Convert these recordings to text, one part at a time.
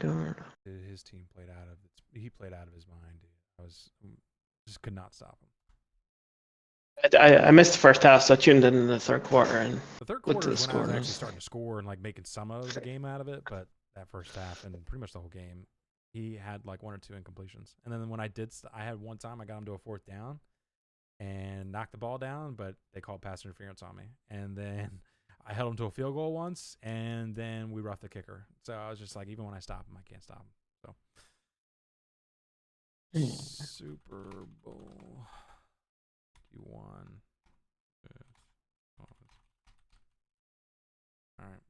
guard. His team played out of he played out of his mind, dude. I was just could not stop him. I missed the first half, so I tuned in the third quarter and The third looked quarter at the is when I was score. actually starting to score and like making some of the game out of it, but that first half and pretty much the whole game, he had like 1 or 2 incompletions. And then when I had one time I got him to a 4th down and knocked the ball down, but they called pass interference on me. And then I held him to a field goal once, and then we roughed the kicker. So I was just like, even when I stop him, I can't stop him. So Super Bowl Q1. All right.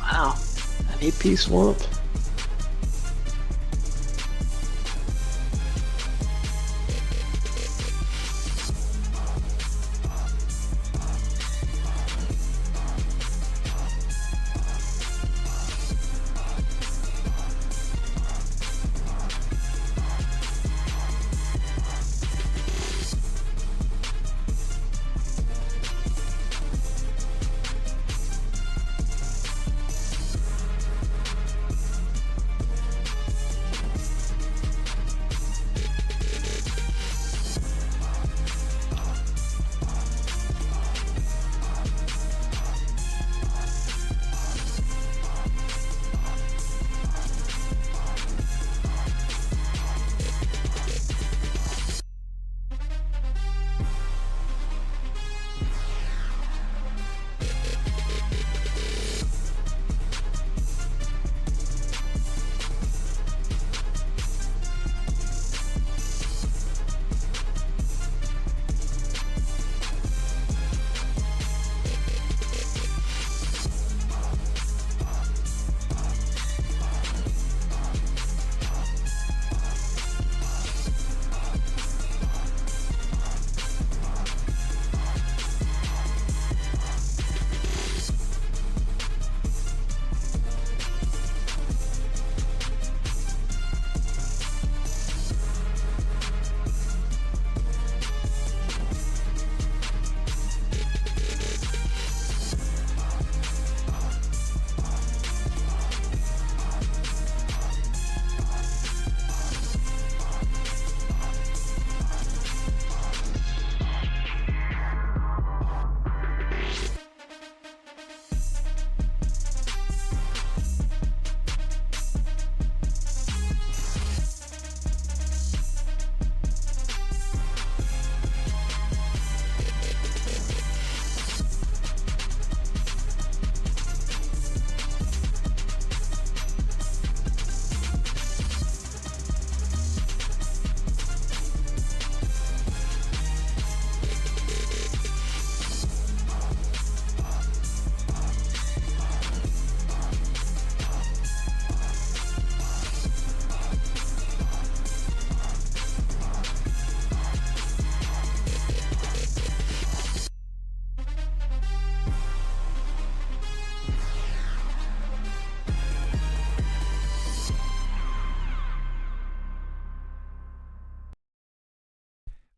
Wow, an 8-piece swamp.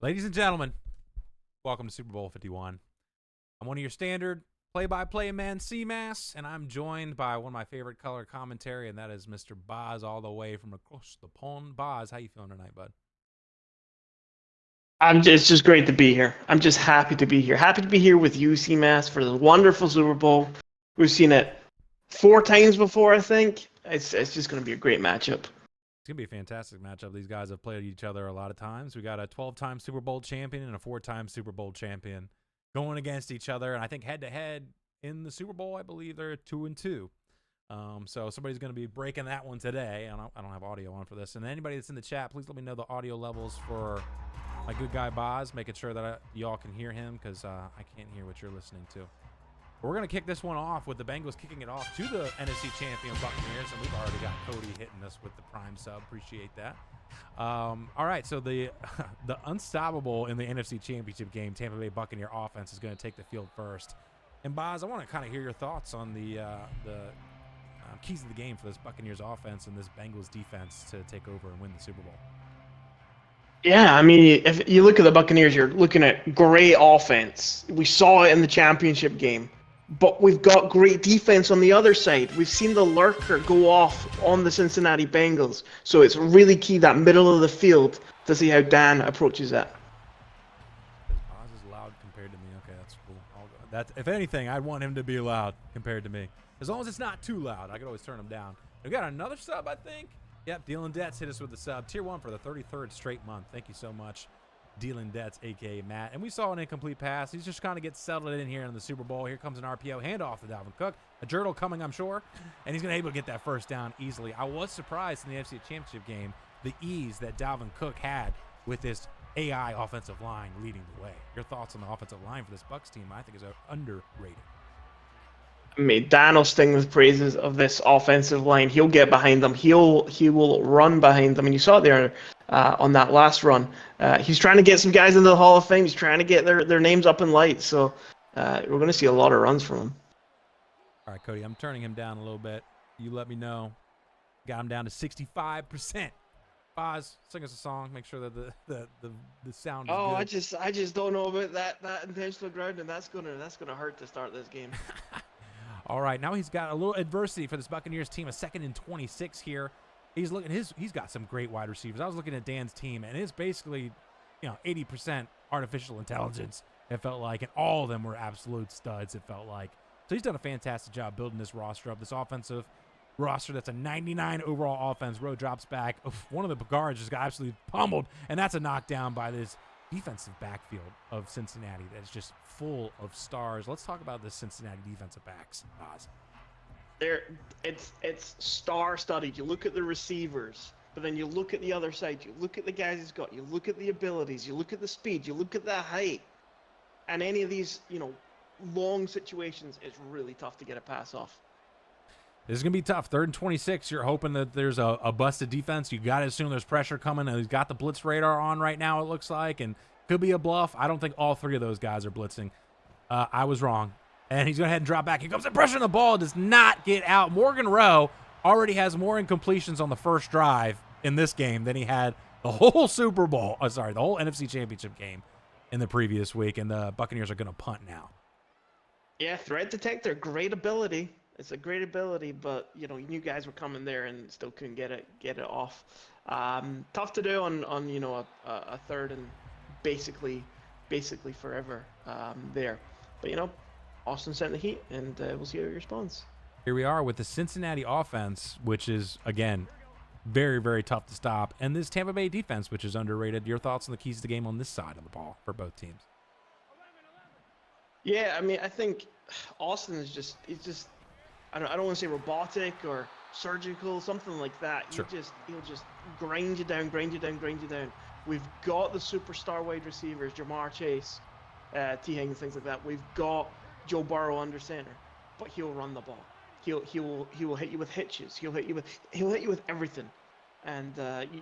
Ladies and gentlemen, welcome to Super Bowl 51. I'm one of your standard play-by-play men, CMass, and I'm joined by one of my favorite color commentary, and that is Mr. Boz, all the way from across the pond. Boz, how you feeling tonight, bud? It's just great to be here. I'm just happy to be here. Happy to be here with you, CMass, for the wonderful Super Bowl. We've seen it 4 times before, I think. It's just going to be a great matchup. It's going to be a fantastic matchup. These guys have played each other a lot of times. We got a 12-time Super Bowl champion and a 4-time Super Bowl champion going against each other. And I think head-to-head in the Super Bowl, I believe they're 2-2. So somebody's going to be breaking that one today. I don't have audio on for this. And anybody that's in the chat, please let me know the audio levels for my good guy Boz, making sure that y'all can hear him because I can't hear what you're listening to. We're going to kick this one off with the Bengals kicking it off to the NFC champion Buccaneers, and we've already got Cody hitting us with the prime sub. Appreciate that. All right, so the unstoppable in the NFC championship game, Tampa Bay Buccaneer offense is going to take the field first. And Boz, I want to kind of hear your thoughts on the keys of the game for this Buccaneers offense and this Bengals defense to take over and win the Super Bowl. Yeah, I mean, if you look at the Buccaneers, you're looking at great offense. We saw it in the championship game. But we've got great defense on the other side. We've seen the lurker go off on the Cincinnati Bengals. So it's really key, that middle of the field, to see how Dan approaches that. Oz is loud compared to me. Okay, that's cool. That's, if anything, I'd want him to be loud compared to me. As long as it's not too loud, I could always turn him down. We got another sub, I think. Yep, Dealing Debts hit us with the sub. Tier 1 for the 33rd straight month. Thank you so much, Dealing Debts, a.k.a. Matt. And we saw an incomplete pass. He's just trying to get settled in here in the Super Bowl. Here comes an RPO handoff to Dalvin Cook. A Jurtle coming, I'm sure. And he's going to be able to get that first down easily. I was surprised in the NFC Championship game the ease that Dalvin Cook had with this AI offensive line leading the way. Your thoughts on the offensive line for this Bucs team, I think, is underrated. I mean, Dan will sting with praises of this offensive line. He'll get behind them. He will run behind them. And you saw it there on that last run. He's trying to get some guys into the Hall of Fame. He's trying to get their names up in lights. So we're going to see a lot of runs from him. All right, Cody, I'm turning him down a little bit. You let me know. Got him down to 65%. Boz, sing us a song. Make sure that the sound is good. I just don't know about that intentional grounding. That's gonna hurt to start this game. All right, now he's got a little adversity for this Buccaneers team. A 2nd and 26 here. He's got some great wide receivers. I was looking at Dan's team, and it's basically, 80% artificial intelligence. It felt like, and all of them were absolute studs. It felt like. So he's done a fantastic job building this roster up. This offensive roster that's a 99 overall offense. Rowe drops back. One of the guards just got absolutely pummeled, and that's a knockdown by this defensive backfield of Cincinnati that's just full of stars. Let's talk about this Cincinnati defensive backs, Oz. It's star-studded. You look at the receivers, but then you look at the other side. You look at the guys he's got. You look at the abilities. You look at the speed. You look at the height. And any of these, long situations, it's really tough to get a pass off. This is going to be tough. 3rd and 26. You're hoping that there's a busted defense. You got to assume there's pressure coming. And he's got the blitz radar on right now, it looks like. And could be a bluff. I don't think all 3 of those guys are blitzing. I was wrong. And he's going to head and drop back. Here comes the pressure on the ball. Does not get out. Morgan Rowe already has more incompletions on the first drive in this game than he had the whole Super Bowl. The whole NFC Championship game in the previous week. And the Buccaneers are going to punt now. Yeah, threat detector, great ability. It's a great ability, but you knew guys were coming there and still couldn't get it off. Tough to do on a 3rd and basically forever there. But Austin sent the heat, and we'll see how he responds. Here we are with the Cincinnati offense, which is again very, very tough to stop, and this Tampa Bay defense, which is underrated. Your thoughts on the keys to the game on this side of the ball for both teams? Yeah, I mean, I think Austin is just I don't want to say robotic or surgical, something like that. Sure. He'll just grind you down. We've got the superstar wide receivers, Jamar Chase, T. Higgins, things like that. We've got Joe Burrow under center, but he'll run the ball. He will hit you with hitches. He'll hit you with everything. And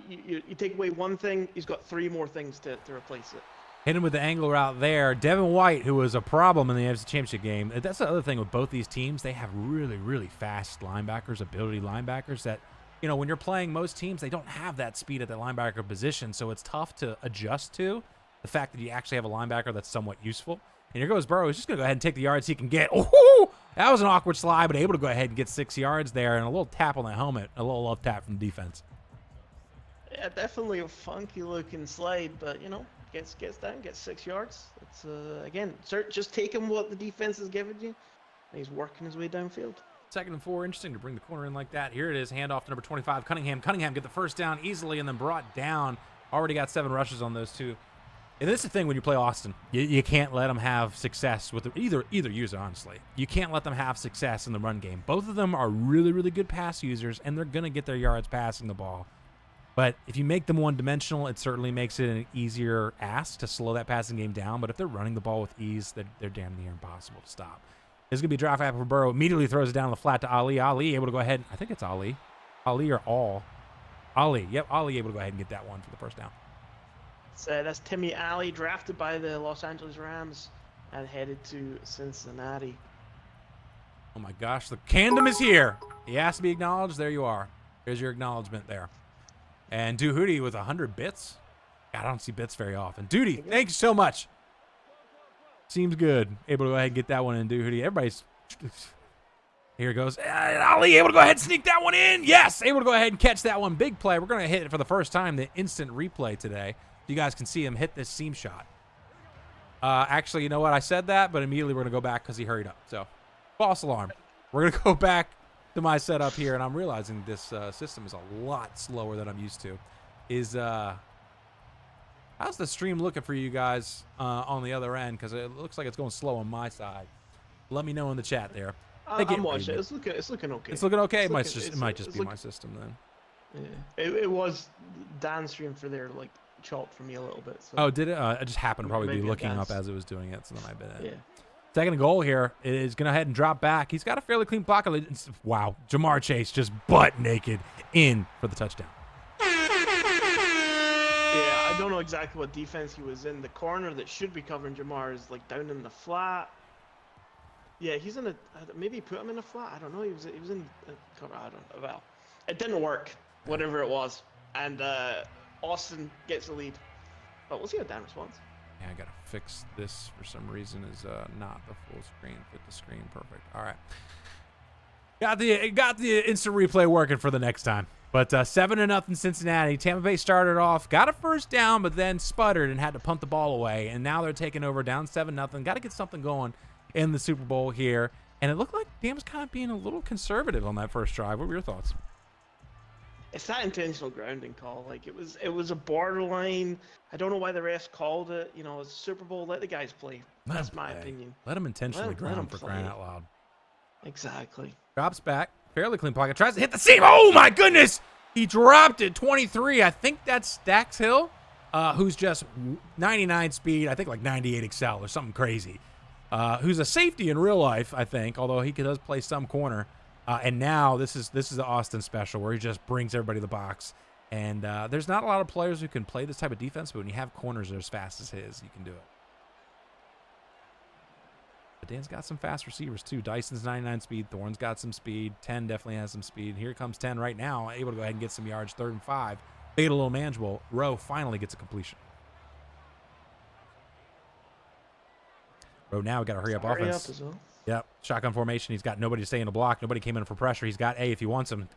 you take away one thing, he's got 3 more things to replace it. Hit him with the angle route there. Devin White, who was a problem in the NFC Championship game. That's the other thing with both these teams. They have really, really fast linebackers, ability linebackers that, when you're playing most teams, they don't have that speed at the linebacker position. So it's tough to adjust to the fact that you actually have a linebacker that's somewhat useful. And here goes Burrow. He's just going to go ahead and take the yards he can get. Oh, that was an awkward slide, but able to go ahead and get 6 yards there and a little tap on the helmet, a little love tap from defense. Yeah, definitely a funky looking slide, but gets down, gets 6 yards. It's again, just taking what the defense has given you, and he's working his way downfield. 2nd and 4, interesting to bring the corner in like that. Here it is, handoff to number 25, Cunningham. Cunningham get the first down easily and then brought down. Already got 7 rushes on those 2. And this is the thing when you play Austin, you can't let them have success with either user, honestly. You can't let them have success in the run game. Both of them are really, really good pass users, and they're going to get their yards passing the ball. But if you make them one-dimensional, it certainly makes it an easier ask to slow that passing game down. But if they're running the ball with ease, they're damn near impossible to stop. There's going to be a draft back for Burrow. Immediately throws it down on the flat to Ali. Ali able to go ahead. I think it's Ali. Ali or All. Ali. Yep, Ali able to go ahead and get that one for the first down. So that's Timmy Ali, drafted by the Los Angeles Rams and headed to Cincinnati. Oh my gosh, the Candom is here. He has to be acknowledged. There you are. Here's your acknowledgement there. And Duhooty with 100 bits. God, I don't see bits very often. Duty, thank you so much. Seems good. Able to go ahead and get that one in, Duhooty. Everybody's... Here it goes. Ali able to go ahead and sneak that one in. Yes, able to go ahead and catch that one. Big play. We're going to hit it for the first time, the instant replay today. You guys can see him hit this seam shot. Actually, you know what? I said that, but immediately we're going to go back because he hurried up. So, false alarm. We're going to go back to my setup here, and I'm realizing this system is a lot slower than I'm used to. How's the stream looking for you guys on the other end? Because it looks like it's going slow on my side. Let me know in the chat there. I'm watching it. It's looking okay. It's looking okay. It might just be my system then. Yeah. It was Dan's stream for there, like, chopped for me a little bit. So. Oh, did it? I just happened to probably be looking up as it was doing it, so that might have been it. Yeah. Second and goal here is going to head and drop back. He's got a fairly clean pocket. Wow. Jamar Chase just butt naked in for the touchdown. Yeah, I don't know exactly what defense he was in. The corner that should be covering Jamar is, like, down in the flat. Yeah, he's in a... Maybe put him in a flat. I don't know. He was in a cover. I don't know. Well, it didn't work, whatever it was. And Austin gets the lead. But we'll see how Dan responds. Yeah, I got to fix this for some reason. Is not the full screen. Fit the screen. Perfect. All right. Got the instant replay working for the next time. But 7-0 Cincinnati. Tampa Bay started off, got a first down, but then sputtered and had to punt the ball away. And now they're taking over down 7-0. Got to get something going in the Super Bowl here. And it looked like Dam's kind of being a little conservative on that first drive. What were your thoughts? It's that intentional grounding call. Like, it was a borderline. I don't know why the refs called it. You know, it's a Super Bowl. Let the guys play. That's my opinion. Let them intentionally ground for crying out loud. Exactly. Drops back. Fairly clean pocket. Tries to hit the seam. Oh, my goodness. He dropped it. 23. I think that's Dax Hill, who's just 99 speed. I think like 98 excel or something crazy. Who's a safety in real life, I think, although he does play some corner. And now this is the Austin special where he just brings everybody to the box. And there's not a lot of players who can play this type of defense, but when you have corners that are as fast as his, you can do it. But Dan's got some fast receivers too. Dyson's 99 speed. Thorne's got some speed. 10 definitely has some speed. Here comes 10 right now, able to go ahead and get some yards. 3rd and 5. Made a little manageable. Rowe finally gets a completion. Rowe now got to hurry up offense. As well. Yep. Shotgun formation. He's got nobody to stay in the block. Nobody came in for pressure. He's got A if he wants him.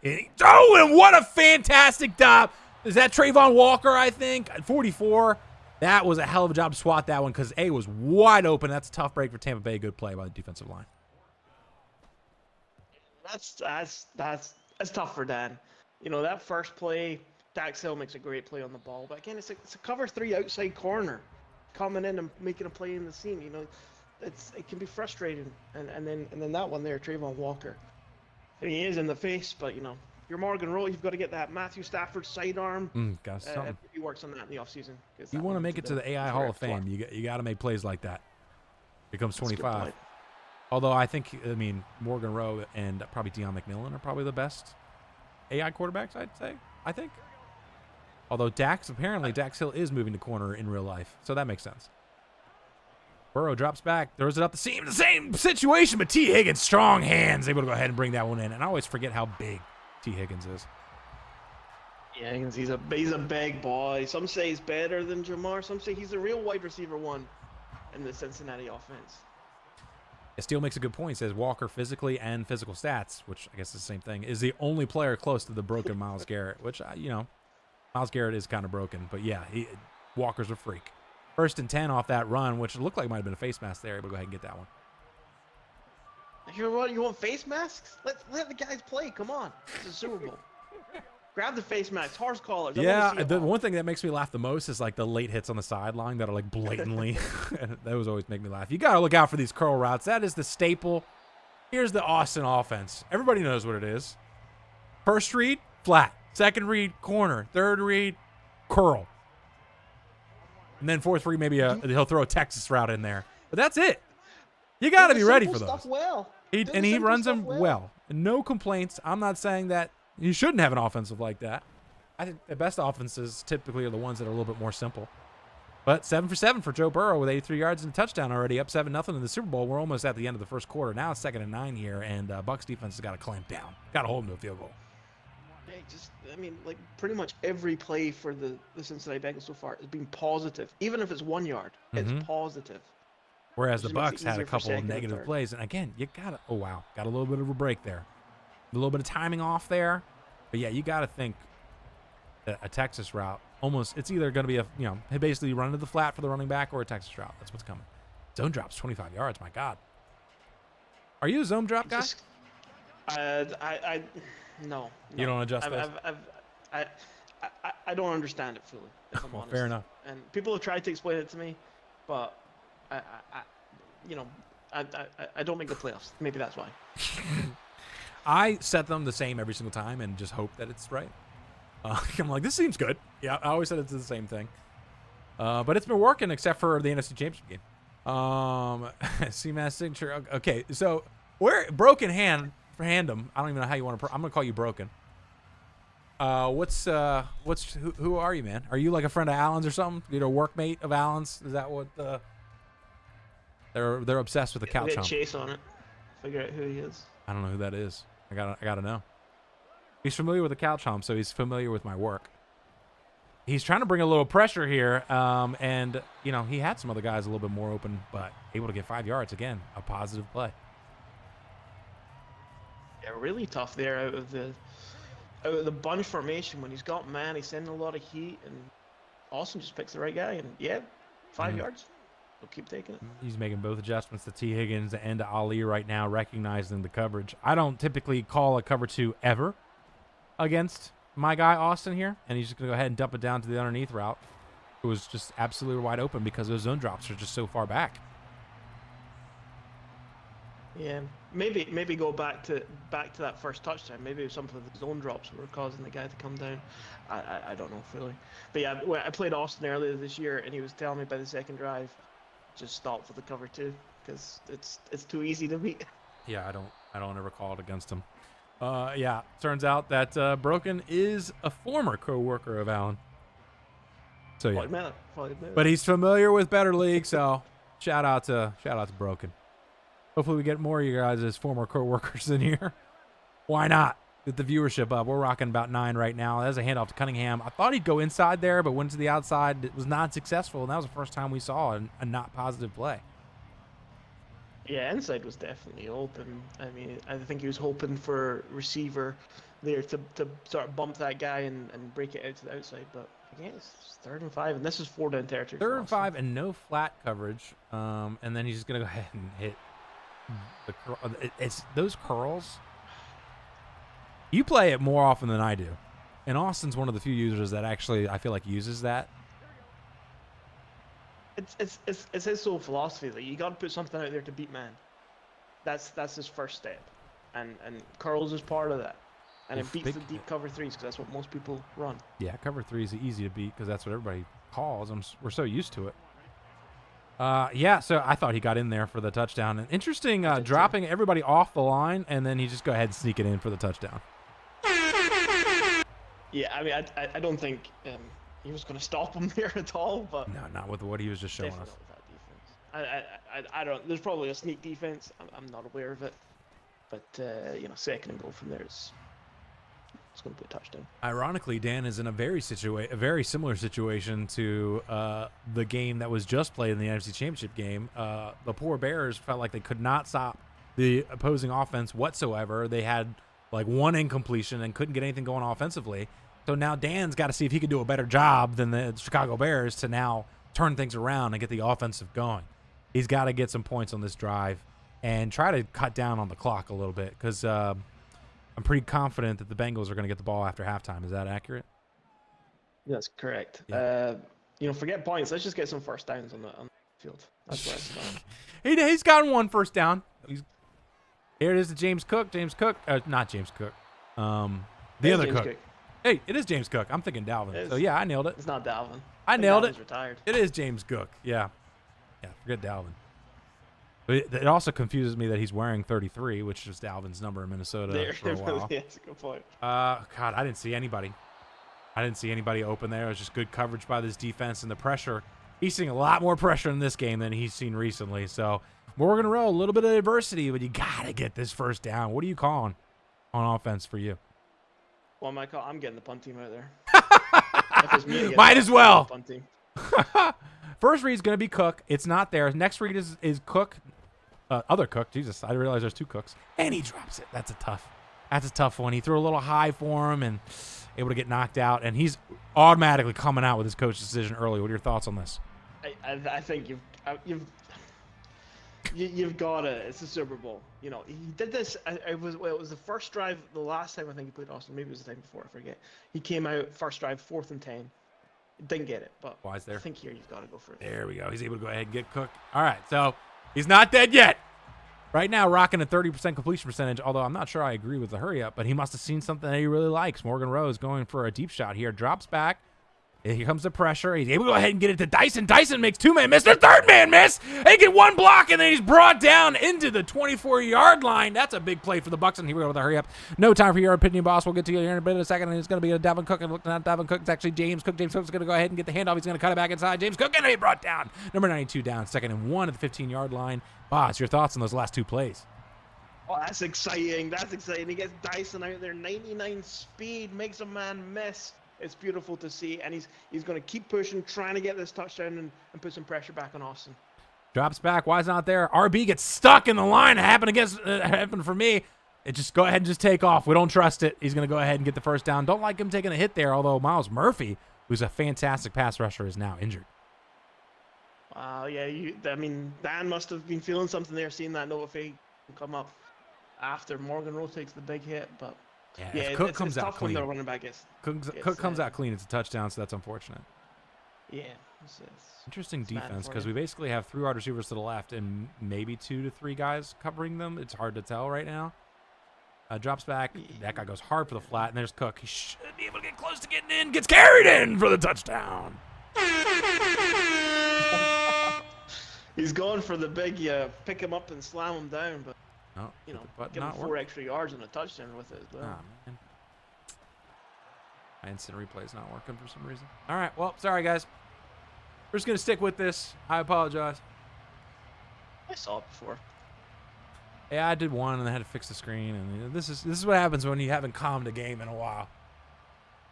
Oh, and what a fantastic stop. Is that Trayvon Walker, I think? At 44. That was a hell of a job to swat that one because A was wide open. That's a tough break for Tampa Bay. Good play by the defensive line. That's tough for Dan. You know, that first play, Dax Hill makes a great play on the ball. But again, it's a cover 3 outside corner coming in and making a play in the seam. You know, it can be frustrating. And then that one there, Trayvon Walker. I mean, he is in the face, but, you know, you're Morgan Rowe. You've got to get that Matthew Stafford sidearm. He works on that in the offseason. You want to make it to the AI Hall of Fame. You got to make plays like that. Becomes 25. Although I mean, Morgan Rowe and probably Deion McMillan are probably the best AI quarterbacks, I'd say. I think. Although Dax Hill is moving to corner in real life. So that makes sense. Burrow drops back, throws it up the seam. The same situation, but T. Higgins, strong hands, able to go ahead and bring that one in. And I always forget how big T. Higgins is. Yeah, he's a big boy. Some say he's better than Jamar. Some say he's a real wide receiver 1 in the Cincinnati offense. Steele makes a good point. He says Walker physically and physical stats, which I guess is the same thing, is the only player close to the broken Myles Garrett, which, you know, Myles Garrett is kind of broken. But, yeah, Walker's a freak. 1st and 10 off that run, which looked like it might have been a face mask there. Able to go ahead and get that one. You want face masks? Let the guys play. Come on. It's a Super Bowl. Grab the face masks. Horse collars. Yeah, the one thing that makes me laugh the most is like the late hits on the sideline that are like blatantly. Those always make me laugh. You got to look out for these curl routes. That is the staple. Here's the Austin offense. Everybody knows what it is. First read, flat. Second read, corner. Third read, curl. And then 4th read, maybe he'll throw a Texas route in there. But that's it. You got to be ready for those. He runs them well. No complaints. I'm not saying that you shouldn't have an offensive like that. I think the best offenses typically are the ones that are a little bit more simple. But 7 for 7 for Joe Burrow with 83 yards and a touchdown already, up 7-0 in the Super Bowl. We're almost at the end of the first quarter. Now it's 2nd and 9 here, and Bucs defense has got to clamp down. Got to hold them to a field goal. Yeah, I mean, like pretty much every play for the Cincinnati Bengals so far has been positive. Even if it's 1 yard, it's positive. Whereas the Bucs had a couple of negative plays. And again, you got to, oh, wow, got a little bit of a break there. A little bit of timing off there. But yeah, you got to think that a Texas route, almost, it's either going to be basically run into the flat for the running back or a Texas route. That's what's coming. Zone drops 25 yards. My God. Are you a zone drop guy? No. You don't adjust those? I don't understand it fully, if I'm honest. Fair enough. And people have tried to explain it to me, but I don't make the playoffs. Maybe that's why. I set them the same every single time and just hope that it's right. I'm like, this seems good. Yeah, I always said it's the same thing. But it's been working except for the NFC Championship game. CMass signature. Okay, so where broken hand for Handem. I don't even know how you want to. I'm gonna call you Broken. Who are you, man? Are you like a friend of Allen's or something? You know, workmate of Allen's? Is that what they're obsessed with the couch hump? Chase on it. Figure out who he is. I don't know who that is. I gotta know. He's familiar with the couch hump, so he's familiar with my work. He's trying to bring a little pressure here, and he had some other guys a little bit more open, but able to get 5 yards again. A positive play. Yeah, really tough there out of the bunch formation. When he's got man, he's sending a lot of heat, and Austin just picks the right guy, and 5 yards. We'll keep taking it. He's making both adjustments to T. Higgins and to Ali right now, recognizing the coverage. I don't typically call a cover 2 ever against my guy Austin here, and he's just going to go ahead and dump it down to the underneath route. It was just absolutely wide open because those zone drops are just so far back. Yeah, maybe go back to that first touchdown. Maybe some of the zone drops were causing the guy to come down. I don't know fully. But yeah, I played Austin earlier this year, and he was telling me by the second drive, just stop for the cover 2 because it's too easy to beat. Yeah, I don't ever call it against him. Turns out that Broken is a former co-worker of Allen. So yeah, but he's familiar with Better League, so shout out to Broken. Hopefully we get more of you guys as former co-workers in here. Why not? Get the viewership up. We're rocking about 9 right now. There's a handoff to Cunningham. I thought he'd go inside there, but went to the outside. It was not successful, and that was the first time we saw a not positive play. Yeah, inside was definitely open. I mean, I think he was hoping for receiver there to sort of bump that guy and break it out to the outside. But again, it's 3rd and 5, and this is 4 down territory. 3rd and 5 and no flat coverage. And then he's just going to go ahead and hit the curl. It's those curls. You play it more often than I do. And Austin's one of the few users that actually, I feel like, uses that. It's his sole philosophy that you got to put something out there to beat man. That's his first step, and curls is part of that, and it beats the deep cover 3s because that's what most people run. Yeah, cover 3 is easy to beat because that's what everybody calls. We're so used to it. So I thought he got in there for the touchdown. And interesting, dropping everybody off the line, and then he just go ahead and sneak it in for the touchdown. Yeah, I mean, I don't think he was going to stop him there at all, but no, not with what he was just showing us. With that defense. I don't. There's probably a sneak defense. I'm not aware of it, but 2nd and goal from there is it's going to be a touchdown. Ironically, Dan is in a very similar situation to the game that was just played in the NFC Championship game. The poor Bears felt like they could not stop the opposing offense whatsoever. They had like one incompletion and couldn't get anything going offensively. So now Dan's got to see if he can do a better job than the Chicago Bears to now turn things around and get the offensive going. He's got to get some points on this drive and try to cut down on the clock a little bit because I'm pretty confident that the Bengals are going to get the ball after halftime. Is that accurate? That's correct. Yeah. Forget points. Let's just get some first downs on the field. That's where it's going. He's gotten one first down. Here it is to James Cook. Not James Cook. The other Cook. Hey, it is James Cook. I'm thinking Dalvin. So, yeah, I nailed it. It's not Dalvin. I nailed Dalvin's it. Retired. It is James Cook. Yeah, forget Dalvin. But it also confuses me that he's wearing 33, which is Dalvin's number in Minnesota for a while. Yeah, that's a good point. God, I didn't see anybody. Open there. It was just good coverage by this defense, and the pressure He's seeing a lot more pressure in this game than he's seen recently. So Morgan Rowe, a little bit of adversity, but you got to get this first down. What are you calling on offense for you? Well, I'm getting the punt team out there. If it's me again, Might as well. Punt team. First read is going to be Cook. It's not there. Next read is Cook. Other Cook. Jesus, I realize there's two Cooks. And he drops it. That's a tough one. He threw a little high for him and able to get knocked out. And he's automatically coming out with his coach's decision early. What are your thoughts on this? I think you've got to. It's the Super Bowl. You know, he did this. It was the first drive. The last time I think he played Austin. Maybe it was the time before. I forget. He came out first drive, 4th and 10. Didn't get it, but why is there? I think here you've got to go for it. There we go. He's able to go ahead and get Cook. All right, so he's not dead yet. Right now, rocking a 30% completion percentage, although I'm not sure I agree with the hurry up, but he must have seen something that he really likes. Morgan Rowe is going for a deep shot here. Drops back. Here comes the pressure. He's able to go ahead and get it to Dyson. Dyson makes 2-man miss. The 3rd-man miss. They get 1 block, and then he's brought down into the 24-yard line. That's a big play for the Bucs, and here we go with the hurry up. No time for your opinion, boss. We'll get to you here in a bit of a second, and it's going to be a Dalvin Cook. And looking at Dalvin Cook, it's actually James Cook. James Cook's going to go ahead and get the handoff. He's going to cut it back inside. James Cook, and he brought down. Number 92 down. 2nd and 1 at the 15-yard line. Boss, your thoughts on those last 2 plays? Oh, that's exciting. That's exciting. He gets Dyson out there, 99 speed, makes a man miss. It's beautiful to see, and he's going to keep pushing, trying to get this touchdown and put some pressure back on Austin. Drops back. Why is not there? RB gets stuck in the line. It happened for me. It just go ahead and just take off. We don't trust it. He's going to go ahead and get the first down. Don't like him taking a hit there, although Miles Murphy, who's a fantastic pass rusher, is now injured. Wow, yeah. Dan must have been feeling something there, seeing that notification come up after Morgan Rowe takes the big hit, but yeah, if Cook comes out clean. When the running back gets Cook comes out clean. It's a touchdown, so that's unfortunate. Yeah. Interesting defense because we basically have 3 wide receivers to the left and maybe 2 to 3 guys covering them. It's hard to tell right now. Drops back. Yeah. That guy goes hard for the flat, and there's Cook. He should be able to get close to getting in. Gets carried in for the touchdown. He's going for the big pick him up and slam him down, but no, give him 4 extra yards and a touchdown with it as well. Oh, man. My instant replay is not working for some reason. All right, well, sorry guys. We're just gonna stick with this. I apologize. I saw it before. Yeah, I did one and I had to fix the screen, and this is what happens when you haven't calmed a game in a while.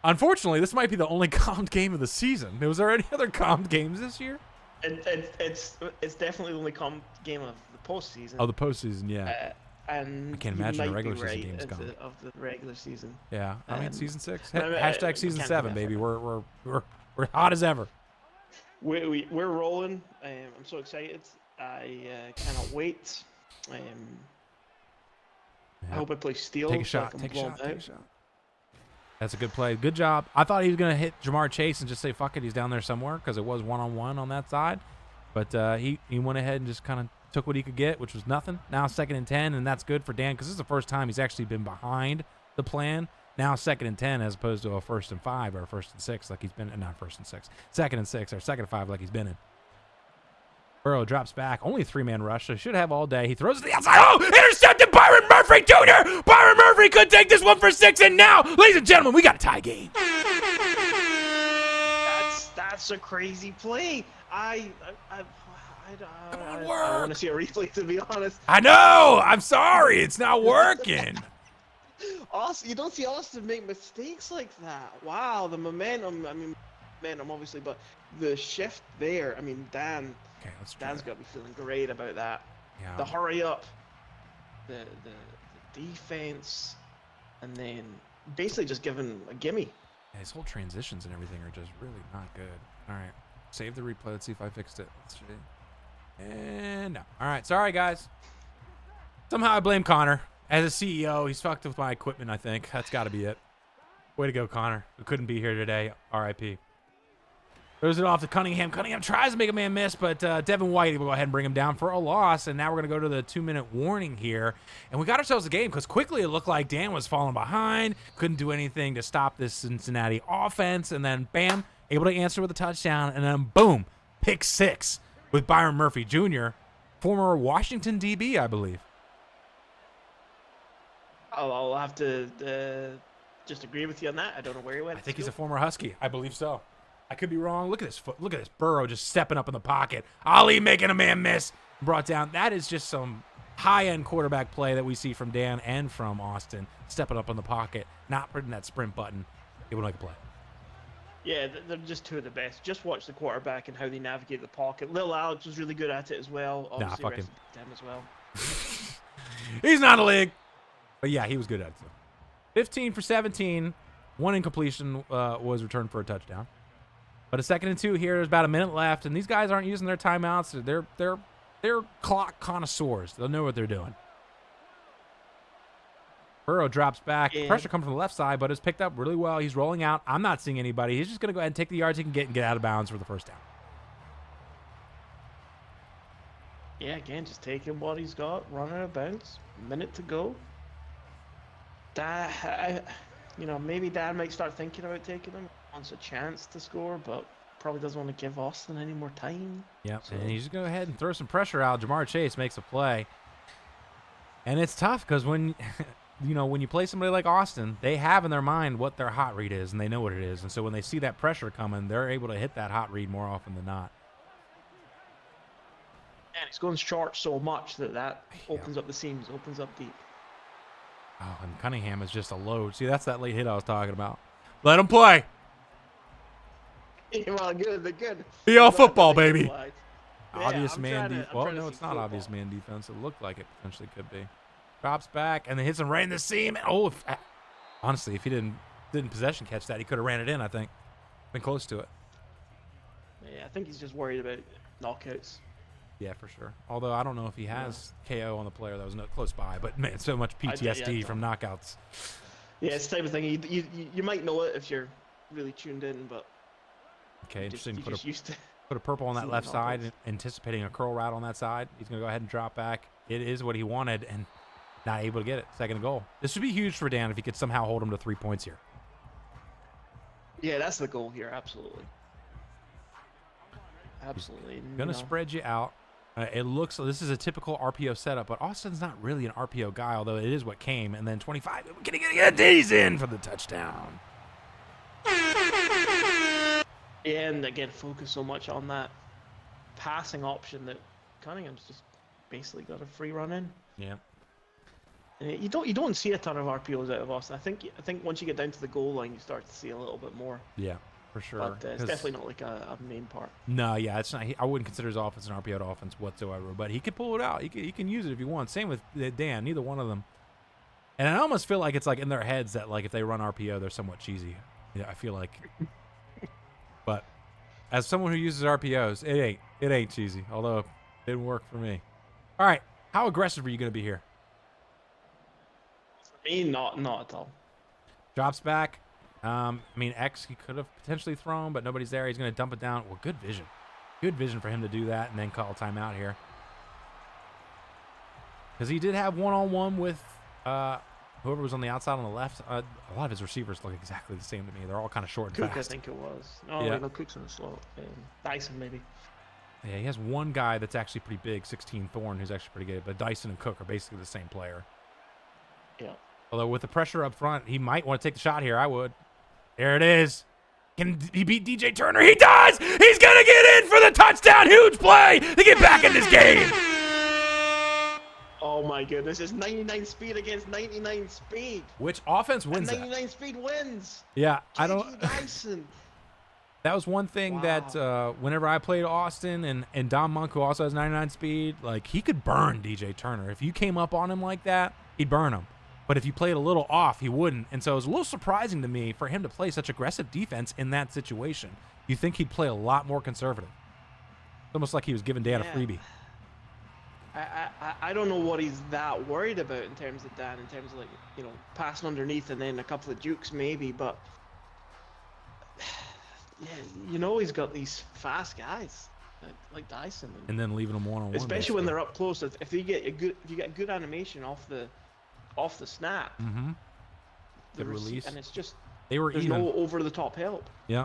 Unfortunately, this might be the only calmed game of the season. Was there any other calmed games this year? It's definitely the only calm game of the postseason. Oh, the postseason, yeah. And I can't imagine a regular season game's gone. Of the regular season. Yeah, I mean season 6. Hashtag season 7, baby. We're hot as ever. We're rolling. I'm so excited. I cannot wait. I hope I play steal. Take a shot. Take a shot. That's a good play. Good job. I thought he was going to hit Jamar Chase and just say, fuck it, he's down there somewhere, because it was one-on-one on that side. But he went ahead and just kind of took what he could get, which was nothing. Now 2nd and 10, and that's good for Dan, because this is the first time he's actually been behind the plan. Now 2nd and 10 as opposed to a 1st and 5 or a 1st and 6 like he's been – not 1st and 6. 2nd and 6 or 2nd and 5 like he's been in. Burrow drops back. Only 3-man rush, so he should have all day. He throws it to the outside. Oh, intercepted Byron Murphy Jr. Byron Murphy could take this one for 6, and now, ladies and gentlemen, we got a tie game. That's a crazy play. I I want to see a replay, to be honest. I know. I'm sorry. It's not working. Austin, you don't see Austin make mistakes like that. Wow, the momentum. I mean, momentum obviously, but the shift there. I mean, Dan's got to be feeling great about that. Yeah. The hurry up, the defense, and then basically just giving a gimme. Yeah, his whole transitions and everything are just really not good. All right, save the replay. Let's see if I fixed it. Let's see. And no. All right, sorry guys. Somehow I blame Connor. As a CEO, he's fucked with my equipment, I think. That's got to be it. Way to go, Connor. We couldn't be here today. R.I.P. Throws it off to Cunningham. Cunningham tries to make a man miss, but Devin White will go ahead and bring him down for a loss. And now we're going to go to the 2-minute warning here. And we got ourselves a game because quickly it looked like Dan was falling behind. Couldn't do anything to stop this Cincinnati offense. And then, bam, able to answer with a touchdown. And then, boom, pick 6 with Byron Murphy Jr., former Washington DB, I believe. I'll have to just agree with you on that. I don't know where he went. I think he's a former Husky. I believe so. I could be wrong. Look at this foot. Look at this Burrow just stepping up in the pocket. Ali making a man miss. Brought down. That is just some high-end quarterback play that we see from Dan and from Austin. Stepping up in the pocket, not putting that sprint button. Able to make a play. Yeah, they're just two of the best. Just watch the quarterback and how they navigate the pocket. Lil Alex was really good at it as well. Obviously, fuck him. Him as well. He's not in the league. But yeah, he was good at it. 15 for 17. One incompletion was returned for a touchdown. But a 2nd and 2 here. There's about a minute left, and these guys aren't using their timeouts. They're clock connoisseurs. They'll know what they're doing. Burrow drops back. Yeah. Pressure comes from the left side, but it's picked up really well. He's rolling out. I'm not seeing anybody. He's just going to go ahead and take the yards he can get and get out of bounds for the first down. Yeah, again, just taking what he's got, running out of bounds. Minute to go. Maybe Dad might start thinking about taking him. Wants a chance to score, but probably doesn't want to give Austin any more time. Yep, So- and he's just go ahead and throw some pressure out. Jamar Chase makes a play. And it's tough because when you play somebody like Austin, they have in their mind what their hot read is, and they know what it is. And so when they see that pressure coming, they're able to hit that hot read more often than not. And he's going short so much that opens up the seams, opens up deep. Oh, and Cunningham is just a load. See, that's that late hit I was talking about. Let him play. Well, good, they're good. Be all I'm glad football, that they baby. applied. Obvious I'm man trying to- defense. I'm Well, trying to no, see it's not football. obvious man defense. It looked like it potentially could be. Drops back and then hits him right in the seam. Oh, honestly, if he didn't possession catch that, he could have ran it in. I think been close to it. Yeah, I think he's just worried about knockouts. Yeah, for sure. Although I don't know if he has KO on the player that was close by, but man, so much PTSD from knockouts. Yeah, it's the type of thing you might know it if you're really tuned in, but Okay, you're interesting. just used to. Put a purple on that seeing left side, knockouts. anticipating a curl route on that side. He's going to go ahead and drop back. It is what he wanted, and not able to get it. 2nd and goal. This would be huge for Dan if he could somehow hold him to 3 points here. Yeah, that's the goal here. Absolutely. Absolutely. Going to spread you out. It looks this is a typical RPO setup, but Austin's not really an RPO guy, although it is what came. And then 25, he's in for the touchdown. And again, focus so much on that passing option that Cunningham's just basically got a free run in. Yeah. And you don't see a ton of RPOs out of Austin. I think once you get down to the goal line, you start to see a little bit more. Yeah, for sure. But it's 'Cause- definitely not like a main part. No, yeah, it's not. I wouldn't consider his offense an RPO offense whatsoever, but he could pull it out. He can use it if he wants. Same with Dan. Neither one of them. And I almost feel like it's like in their heads that like if they run RPO, they're somewhat cheesy. Yeah, I feel like. But as someone who uses RPOs, it ain't cheesy. Although it didn't work for me. All right, how aggressive are you going to be here? For me, not at all. Drops back. X he could have potentially thrown, but nobody's there. He's going to dump it down. Well, good vision. Good vision for him to do that and then call a timeout here. Because he did have one-on-one with whoever was on the outside on the left. A lot of his receivers look exactly the same to me. They're all kind of short and Cook, fast. I think it was. Oh, Yeah. no, Cook's in the slot. Dyson, maybe. Yeah, he has one guy that's actually pretty big, 16 Thorne, who's actually pretty good. But Dyson and Cook are basically the same player. Yeah. Although with the pressure up front, he might want to take the shot here. I would. There it is. Can he beat DJ Turner? He does! He's going to get in for the touchdown. Huge play to get back in this game. Oh my goodness! It's 99 speed against 99 speed. Which offense wins And that? 99 speed wins. Yeah, I don't. J.G. Dyson. That was one thing that whenever I played Austin and Don Monk, who also has 99 speed, like he could burn DJ Turner. If you came up on him like that, he'd burn him. But if you played a little off, he wouldn't. And so it was a little surprising to me for him to play such aggressive defense in that situation. You think he'd play a lot more conservative. It's almost like he was giving Dan a freebie. I don't know what he's that worried about in terms of Dan, in terms of like, passing underneath and then a couple of jukes maybe, but yeah, he's got these fast guys like Dyson, And then leaving him one-on-one. especially when they're up close. If you get good animation off the snap, Mm-hmm. The release. and it's just There's there's even. no over the top help. Yeah.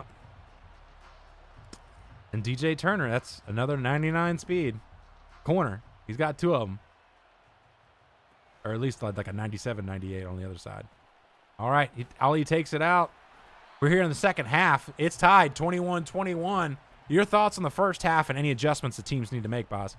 And DJ Turner, that's another 99 speed corner. He's got two of them. Or at least like a 97, 98 on the other side. All right. Ali takes it out. We're here in the second half. It's tied 21-21. Your thoughts on the first half and any adjustments the teams need to make, Boz?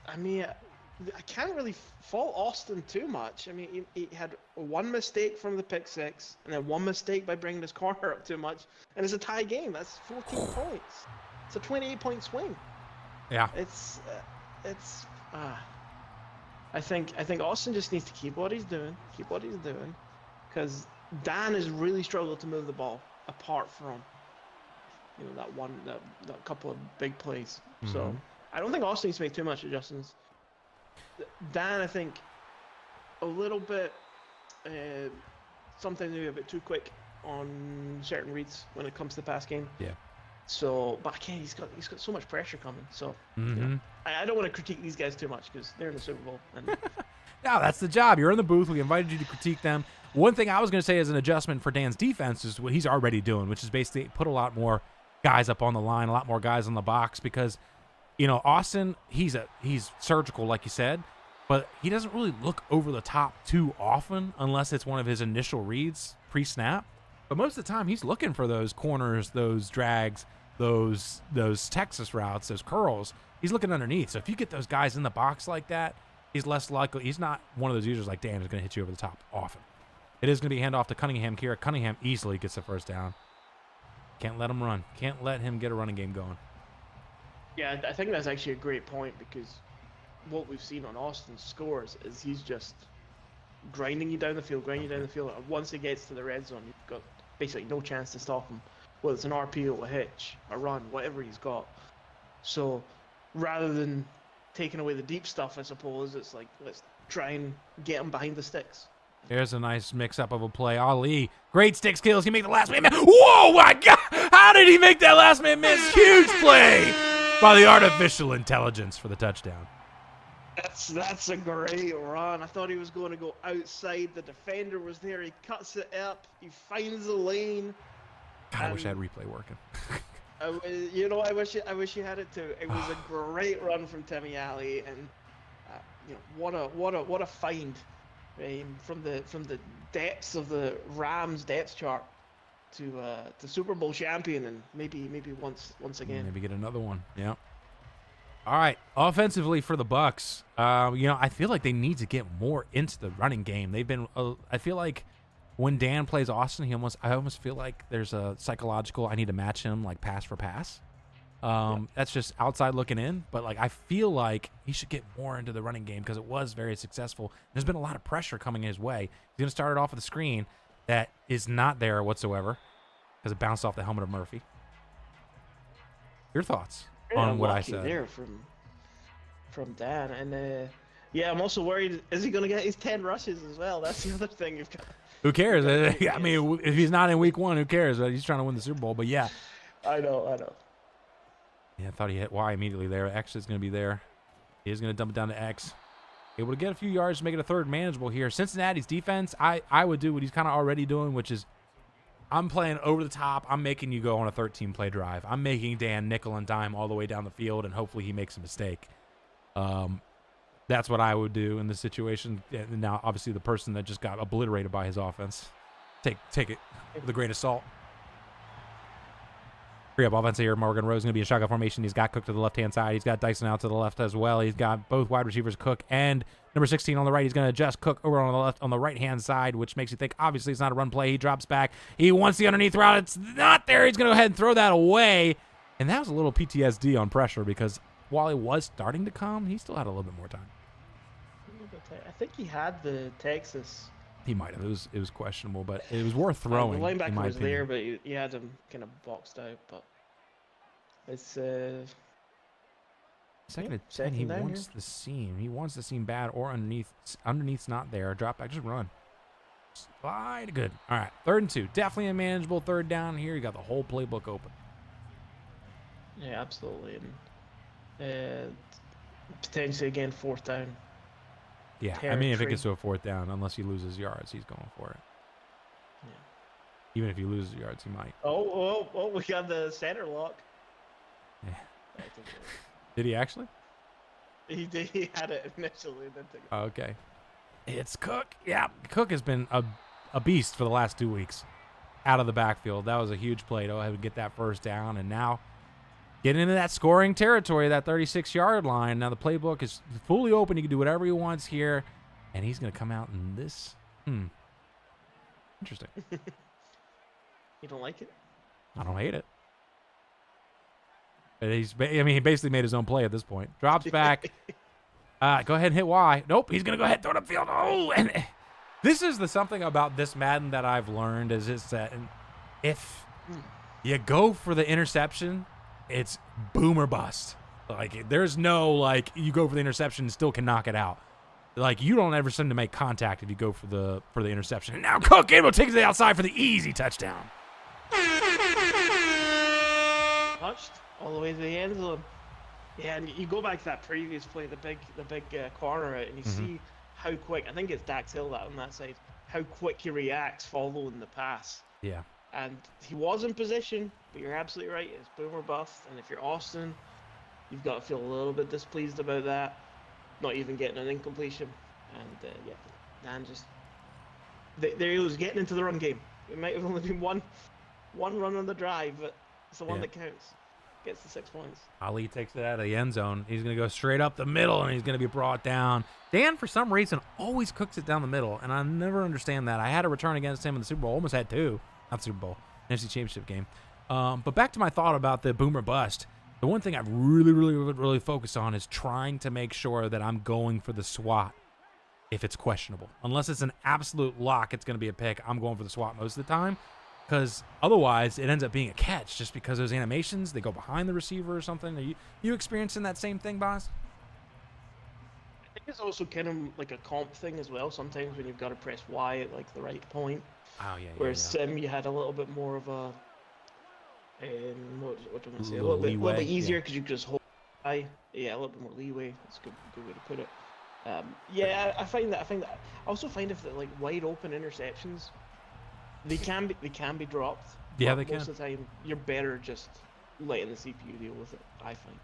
I mean, I can't really fault Austin too much. I mean, he had one mistake from the pick six, and then one mistake by bringing his corner up too much, and it's a tie game. That's 14 points. It's a 28-point swing. Yeah. I think Austin just needs to keep what he's doing, because Dan has really struggled to move the ball apart from, that couple of big plays. Mm-hmm. So I don't think Austin needs to make too much adjustments. Dan, I think, a little bit, sometimes maybe a bit too quick on certain reads when it comes to the pass game. Yeah. So, but again, he's got so much pressure coming. So, I don't want to critique these guys too much because they're in the Super Bowl. And no, that's the job. You're in the booth. We invited you to critique them. One thing I was going to say as an adjustment for Dan's defense is what he's already doing, which is basically put a lot more guys up on the line, a lot more guys on the box because, Austin, he's surgical, like you said, but he doesn't really look over the top too often unless it's one of his initial reads pre-snap. But most of the time, he's looking for those corners, those drags, those Texas routes, those curls. He's looking underneath. So if you get those guys in the box like that, he's less likely. He's not one of those users like Dan who's going to hit you over the top often. It is going to be handoff to Cunningham here. Cunningham easily gets the first down. Can't let him run. Can't let him get a running game going. Yeah, I think that's actually a great point because what we've seen on Austin's scores is he's just grinding you down the field, and once he gets to the red zone, you've got basically no chance to stop him. Whether it's an RPO, a hitch, a run, whatever he's got. So rather than taking away the deep stuff, I suppose, it's like, let's try and get him behind the sticks. There's a nice mix-up of a play. Ali, great stick skills. He made the last man miss. Whoa, my God! How did he make that last man miss? Huge play by the artificial intelligence for the touchdown. That's a great run. I thought he was going to go outside. The defender was there. He cuts it up. He finds the lane. God, I wish I had replay working. I wish you had it too. It was a great run from Timmy Ali, and what a find from the depths of the Rams depth chart to Super Bowl champion, and maybe once again. Maybe get another one. Yeah. All right, offensively for the Bucs, I feel like they need to get more into the running game. They've been, I feel like when Dan plays Austin, I almost feel like there's a psychological, I need to match him like pass for pass. That's just outside looking in, but like I feel like he should get more into the running game because it was very successful. There's been a lot of pressure coming his way. He's gonna start it off with a screen that is not there whatsoever because it bounced off the helmet of Murphy. Your thoughts on what I said? There from Dan, and I'm also worried, is he gonna get his 10 rushes as well? That's the other thing you've got. Who cares? I mean, if he's not in week one, who cares? He's trying to win the Super Bowl, but yeah. I know. Yeah, I thought he hit Y immediately there. X is going to be there. He is going to dump it down to X. Able to get a few yards to make it a third manageable here. Cincinnati's defense, I would do what he's kind of already doing, which is I'm playing over the top. I'm making you go on a 13-play drive. I'm making Dan nickel and dime all the way down the field, and hopefully he makes a mistake. That's what I would do in this situation. And now, obviously, the person that just got obliterated by his offense, take it with a grain of salt. Free up offense here. Morgan Rose going to be a shotgun formation. He's got Cook to the left-hand side. He's got Dyson out to the left as well. He's got both wide receivers, Cook and number 16 on the right. He's going to adjust Cook over on the left, on the right-hand side, which makes you think, obviously, it's not a run play. He drops back. He wants the underneath route. It's not there. He's going to go ahead and throw that away. And that was a little PTSD on pressure because while it was starting to come, he still had a little bit more time. I think he had the Texas. He might have. It was questionable, but it was worth throwing. The linebacker was opinion. there, but he had him kind of boxed out. But it's second and 10. He wants the seam. He wants the seam bad or underneath. Underneath's not there. Drop back, just run. Slide. Good. All right. 3rd and 2. Definitely a manageable third down here. You got the whole playbook open. Yeah, absolutely. And potentially again 4th down. Yeah, I mean, if it gets to a 4th down, unless he loses yards, he's going for it. Yeah. Even if he loses yards, he might. Oh, we got the center lock. Yeah. Did he actually? He did. He had it initially. Then okay. It's Cook. Yeah, Cook has been a beast for the last 2 weeks out of the backfield. That was a huge play to go ahead and get that first down. And now getting into that scoring territory, that 36-yard line. Now the playbook is fully open. He can do whatever he wants here. And he's going to come out in this. Interesting. You don't like it? I don't hate it. But he basically made his own play at this point. Drops back. Go ahead and hit Y. Nope, he's going to go ahead and throw it upfield. Oh, and this is the something about this Madden that I've learned is that if you go for the interception, it's boom or bust. Like, there's no, like, you go for the interception and still can knock it out. Like, you don't ever seem to make contact if you go for the interception. And now Cook able takes it outside for the easy touchdown. Touched all the way to the end zone. Yeah, and you go back to that previous play, the big corner out, and you see how quick. I think it's Dax Hill that on that side. How quick he reacts following the pass. Yeah. And he was in position, but you're absolutely right. It's boom or bust. And if you're Austin, you've got to feel a little bit displeased about that. Not even getting an incompletion. And yeah, Dan just there he was getting into the run game. It might have only been one run on the drive, but it's the one that counts. Gets the 6 points. Ali takes it out of the end zone. He's going to go straight up the middle, and he's going to be brought down. Dan, for some reason, always cooks it down the middle, and I never understand that. I had a return against him in the Super Bowl. Almost had two. Not Super Bowl. NFC Championship game. But back to my thought about the boomer bust. The one thing I've really focused on is trying to make sure that I'm going for the swat if it's questionable. Unless it's an absolute lock, it's going to be a pick. I'm going for the swat most of the time. Because otherwise, it ends up being a catch just because those animations, they go behind the receiver or something. Are you experiencing that same thing, boss? I think it's also kind of like a comp thing as well. Sometimes when you've got to press Y at like the right point. Oh, yeah. Whereas Sim, you had a little bit more of a, what do I say? A little bit easier because you could just hold Y. Yeah, a little bit more leeway. That's a good way to put it. I find that. I also find if they're like wide open interceptions, they can be dropped. Yeah, they can. Most of the time, you're better just letting the CPU deal with it, I find.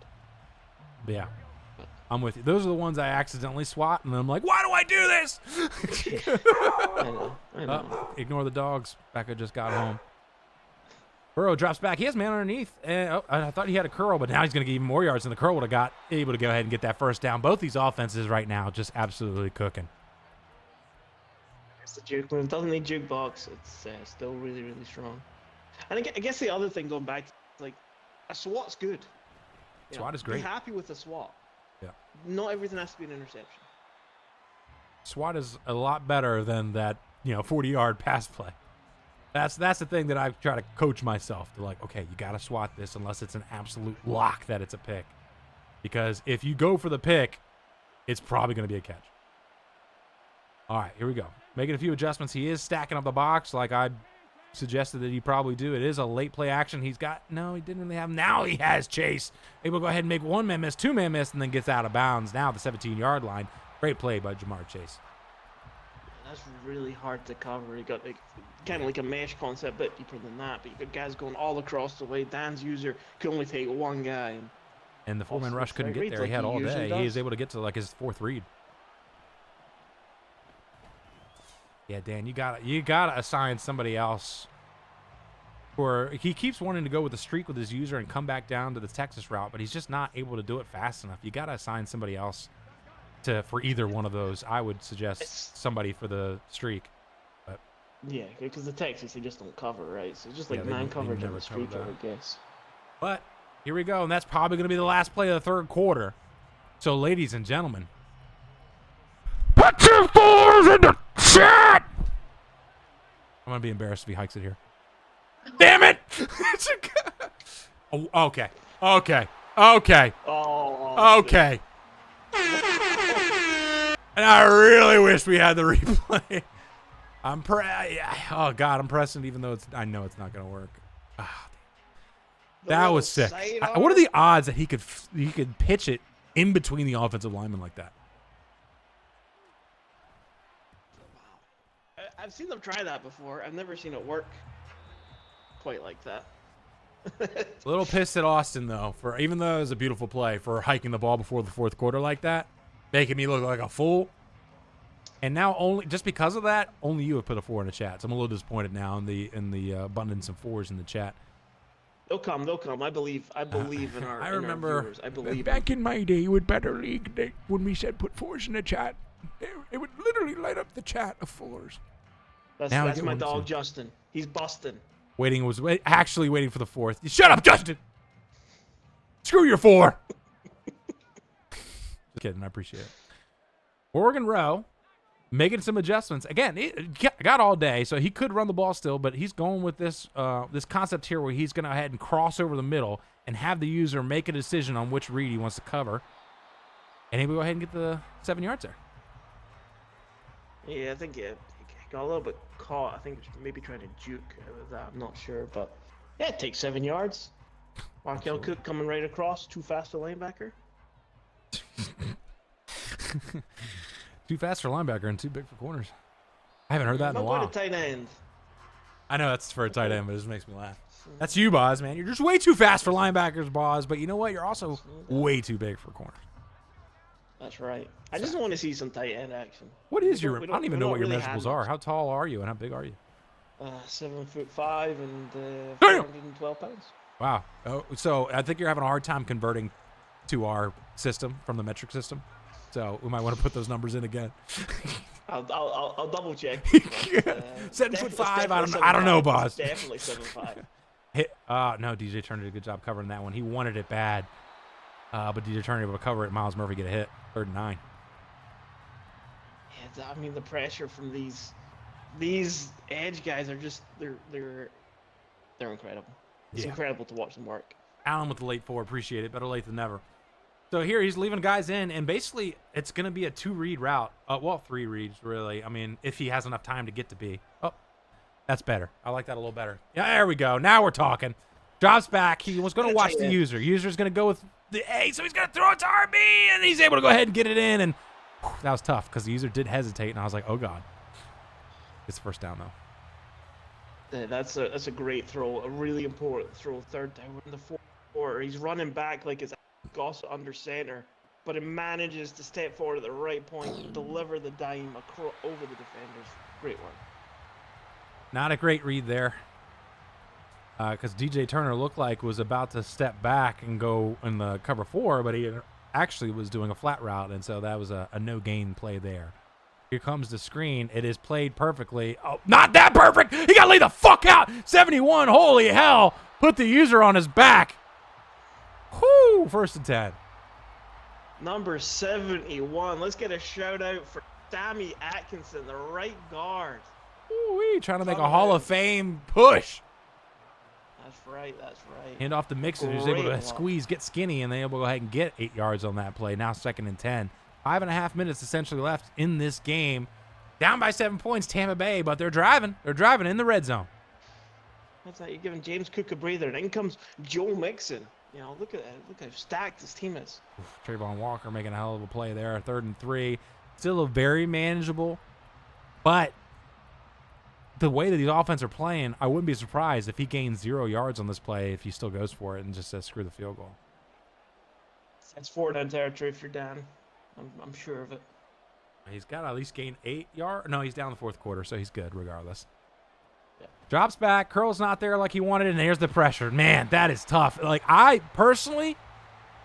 Yeah, I'm with you. Those are the ones I accidentally swat, and I'm like, why do I do this? I know. Ignore the dogs. Becca just got home. Burrow drops back. He has man underneath. And, I thought he had a curl, but now he's going to get even more yards than the curl would have got. Able to go ahead and get that first down. Both these offenses right now just absolutely cooking. It's the juke. When it doesn't need jukebox, it's still really strong. And I guess the other thing going back, like a SWAT's good. SWAT is great. Be happy with the SWAT. Yeah. Not everything has to be an interception. SWAT is a lot better than that 40-yard pass play. That's the thing that I try to coach myself to, like, okay, you got to SWAT this unless it's an absolute lock that it's a pick. Because if you go for the pick, it's probably going to be a catch. All right, here we go. Making a few adjustments. He is stacking up the box like I suggested that he probably do. It is a late play action. He didn't really have. Now he has Chase. Able to go ahead and make one-man miss, two-man miss, and then gets out of bounds. Now the 17-yard line. Great play by Jamar Chase. That's really hard to cover. You got kind of like a mesh concept, but deeper than that. But you got guys going all across the way. Dan's user could only take one guy. And the four-man rush couldn't get there. He had all day. He was able to get to like his fourth read. Yeah, Dan, you gotta assign somebody else. Or he keeps wanting to go with a streak with his user and come back down to the Texas route, but he's just not able to do it fast enough. You gotta assign somebody else for either one of those. I would suggest somebody for the streak. But yeah, because the Texas, they just don't cover, right? So it's just like man coverage on the streak, I would guess. But here we go, and that's probably going to be the last play of the third quarter. So, ladies and gentlemen, put your fours in the chat! I'm going to be embarrassed if he hikes it here. Damn it! Oh, okay. Oh, okay. And I really wish we had the replay. I'm pressing even though I know it's not going to work. That was sick. What are the odds that he could pitch it in between the offensive linemen like that? Wow. I've seen them try that before. I've never seen it work quite like that. A little pissed at Austin, though, for even though it was a beautiful play, for hiking the ball before the fourth quarter like that, making me look like a fool. And now only just because of that, only you have put a 4 in the chat. So I'm a little disappointed now in the abundance of 4s in the chat. They'll come. They'll come. I believe in our. I in remember our viewers. I believe. Back in my day with Better League, when we said put 4s in the chat, it would literally light up the chat of 4s. That's my dog, Justin. He's busting. Actually waiting for the 4th. Shut up, Justin! Screw your 4! Just kidding, I appreciate it. Oregon Rowe making some adjustments. Again, he got all day, so he could run the ball still, but he's going with this concept here where he's going to go ahead and cross over the middle and have the user make a decision on which read he wants to cover. And he will go ahead and get the 7 yards there. Yeah, I think he got a little bit caught. I think maybe trying to juke with that. I'm not sure, but yeah, it takes 7 yards. Markel Cook coming right across. Too fast for linebacker. Too fast for linebacker and too big for corners. I haven't heard that in a while. Not tight end. I know that's for a tight end, but it just makes me laugh. That's you, Boz, man. You're just way too fast for linebackers, Boz. But you know what? You're also way too big for corners. That's right. I just want to see some tight end action. What is your? I don't even know what your really measurables are. How tall are you and how big are you? 7'5" and 412 pounds. Wow. Oh, so I think you're having a hard time converting to our system from the metric system. So we might want to put those numbers in again. I'll double check. 7'5". I don't know, Boz. Definitely 7'5". No, DJ Turner did a good job covering that one. He wanted it bad, but DJ Turner able to cover it. Miles Murphy get a hit. 3rd and 9. Yeah, I mean the pressure from these edge guys are just they're incredible. It's incredible to watch them work. Allen with the late 4. Appreciate it. Better late than never. So here he's leaving guys in, and basically it's going to be a 2-read route. Well, 3 reads, really. I mean, if he has enough time to get to B. Oh, that's better. I like that a little better. Yeah, there we go. Now we're talking. Drops back. He was going to watch the user. User's going to go with the A, so he's going to throw it to RB, and he's able to go ahead and get it in. And whew, that was tough because the user did hesitate, and I was like, oh, God. It's first down, though. Yeah, that's a great throw. A really important throw. 3rd down in the 4th quarter. He's running back like it's also under center, but it manages to step forward at the right point, deliver the dime over the defenders. Great work. Not a great read there, because DJ Turner looked like was about to step back and go in the cover 4, but he actually was doing a flat route, and so that was a no-gain play there. Here comes the screen. It is played perfectly. Oh, not that perfect! He got to lay the fuck out! 71, holy hell! Put the user on his back. Whoo! 1st and 10. Number 71. Let's get a shout out for Sammy Atkinson, the right guard. Ooh-wee, trying to make a Hall of Fame push. That's right. That's right. Hand off to Mixon, who's able to squeeze, get skinny, and then able to go ahead and get 8 yards on that play. Now 2nd and 10. 5.5 minutes essentially left in this game. Down by 7 points, Tampa Bay, but they're driving. They're driving in the red zone. That's that. You're giving James Cook a breather, and in comes Joe Mixon. You know, look at that. Look how stacked this team is. Trayvon Walker making a hell of a play there. 3rd and 3. Still a very manageable, but the way that these offense are playing, I wouldn't be surprised if he gains 0 yards on this play if he still goes for it and just says screw the field goal. That's 4 down territory if you're Dan. I'm sure of it. He's got to at least gain 8 yards. No, he's down the 4th quarter, so he's good regardless. Yeah. Drops back. Curl's not there like he wanted, and here's the pressure. Man, that is tough. Like, I personally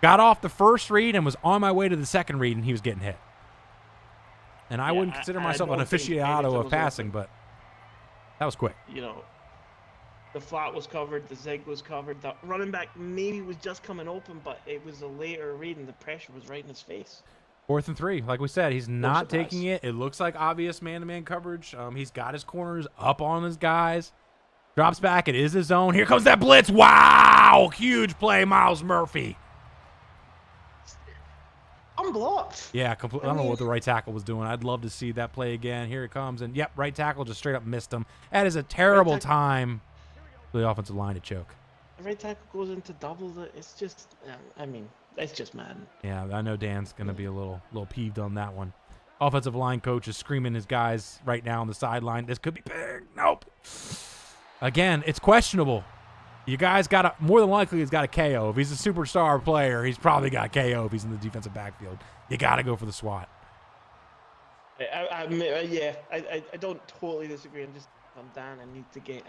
got off the first read and was on my way to the 2nd read, and he was getting hit. And I wouldn't consider myself an aficionado of passing, but that was quick. You know, the flat was covered, the zig was covered. The running back maybe was just coming open, but it was a later read, and the pressure was right in his face. 4th and 3. Like we said, he's not taking it. It looks like obvious man-to-man coverage. He's got his corners up on his guys. Drops back. It is his own. Here comes that blitz. Wow! Huge play, Miles Murphy. Unblocked. Yeah, completely. I don't know what the right tackle was doing. I'd love to see that play again. Here it comes. And, yep, right tackle just straight up missed him. That is a terrible time for the offensive line to choke. The right tackle goes into double. It's just, I mean, it's just Madden. Yeah, I know Dan's going to be a little peeved on that one. Offensive line coach is screaming his guys right now on the sideline. This could be big. Nope. Again, it's questionable. You guys got to, more than likely, he's got a KO. If he's a superstar player, he's probably got KO if he's in the defensive backfield. You got to go for the SWAT. I don't totally disagree. I'm Dan. I